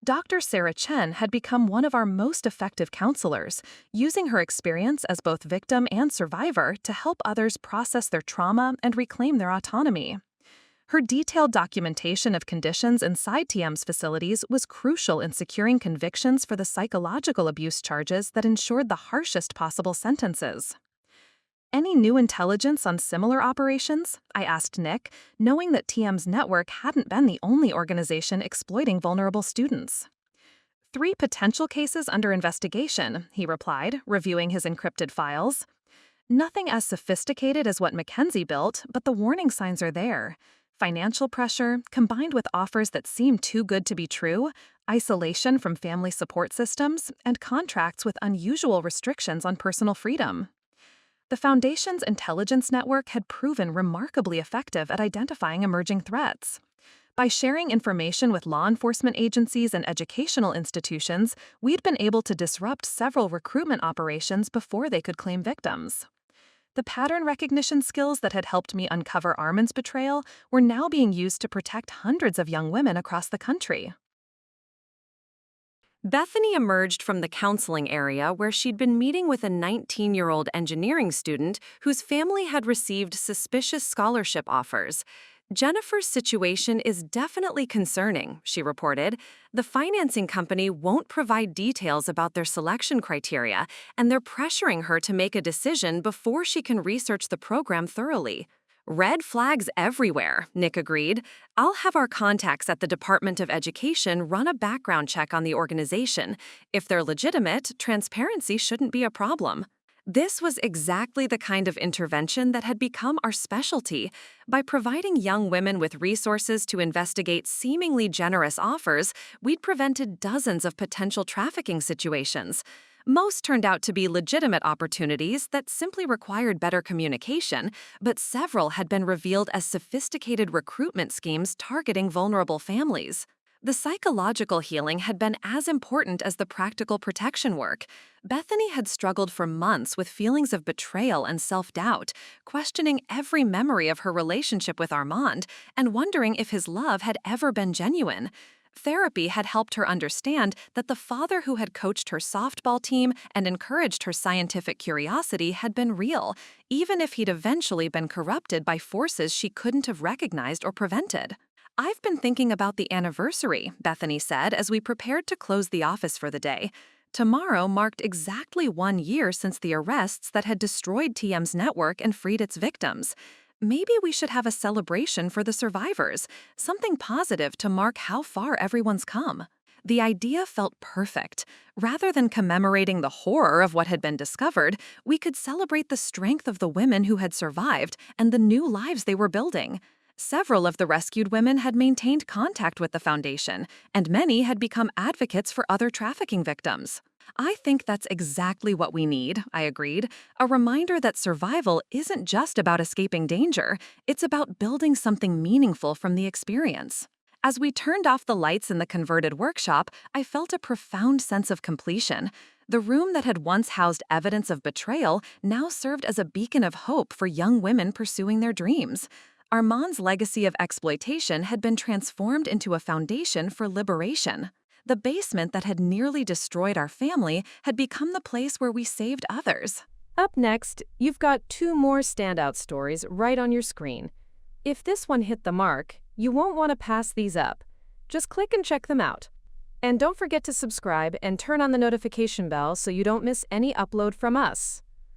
Dr. Sarah Chen had become one of our most effective counselors, using her experience as both victim and survivor to help others process their trauma and reclaim their autonomy. Her detailed documentation of conditions inside TM's facilities was crucial in securing convictions for the psychological abuse charges that ensured the harshest possible sentences. "Any new intelligence on similar operations?" I asked Nick, knowing that TM's network hadn't been the only organization exploiting vulnerable students. 3 potential cases under investigation," he replied, reviewing his encrypted files. "Nothing as sophisticated as what Mackenzie built, but the warning signs are there. Financial pressure, combined with offers that seem too good to be true, isolation from family support systems, and contracts with unusual restrictions on personal freedom." The Foundation's intelligence network had proven remarkably effective at identifying emerging threats. By sharing information with law enforcement agencies and educational institutions, we'd been able to disrupt several recruitment operations before they could claim victims. The pattern recognition skills that had helped me uncover Armand's betrayal were now being used to protect hundreds of young women across the country. Bethany emerged from the counseling area where she'd been meeting with a 19-year-old engineering student whose family had received suspicious scholarship offers. Jennifer's situation is definitely concerning, she reported. The financing company won't provide details about their selection criteria, and they're pressuring her to make a decision before she can research the program thoroughly. Red flags everywhere, Nick agreed. I'll have our contacts at the Department of Education run a background check on the organization. If they're legitimate, transparency shouldn't be a problem. This was exactly the kind of intervention that had become our specialty. By providing young women with resources to investigate seemingly generous offers, we'd prevented dozens of potential trafficking situations. Most turned out to be legitimate opportunities that simply required better communication, but several had been revealed as sophisticated recruitment schemes targeting vulnerable families. The psychological healing had been as important as the practical protection work. Bethany had struggled for months with feelings of betrayal and self-doubt, questioning every memory of her relationship with Armand and wondering if his love had ever been genuine. Therapy had helped her understand that the father who had coached her softball team and encouraged her scientific curiosity had been real, even if he'd eventually been corrupted by forces she couldn't have recognized or prevented. I've been thinking about the anniversary, Bethany said as we prepared to close the office for the day. Tomorrow marked exactly 1 year since the arrests that had destroyed TM's network and freed its victims. Maybe we should have a celebration for the survivors, something positive to mark how far everyone's come. The idea felt perfect. Rather than commemorating the horror of what had been discovered, we could celebrate the strength of the women who had survived and the new lives they were building. Several of the rescued women had maintained contact with the foundation, and many had become advocates for other trafficking victims. I think that's exactly what we need, I agreed. A reminder that survival isn't just about escaping danger, it's about building something meaningful from the experience. As we turned off the lights in the converted workshop, I felt a profound sense of completion. The room that had once housed evidence of betrayal now served as a beacon of hope for young women pursuing their dreams. Armand's legacy of exploitation had been transformed into a foundation for liberation. The basement that had nearly destroyed our family had become the place where we saved others. Up next, you've got 2 more standout stories right on your screen. If this one hit the mark, you won't want to pass these up. Just click and check them out. And don't forget to subscribe and turn on the notification bell so you don't miss any upload from us.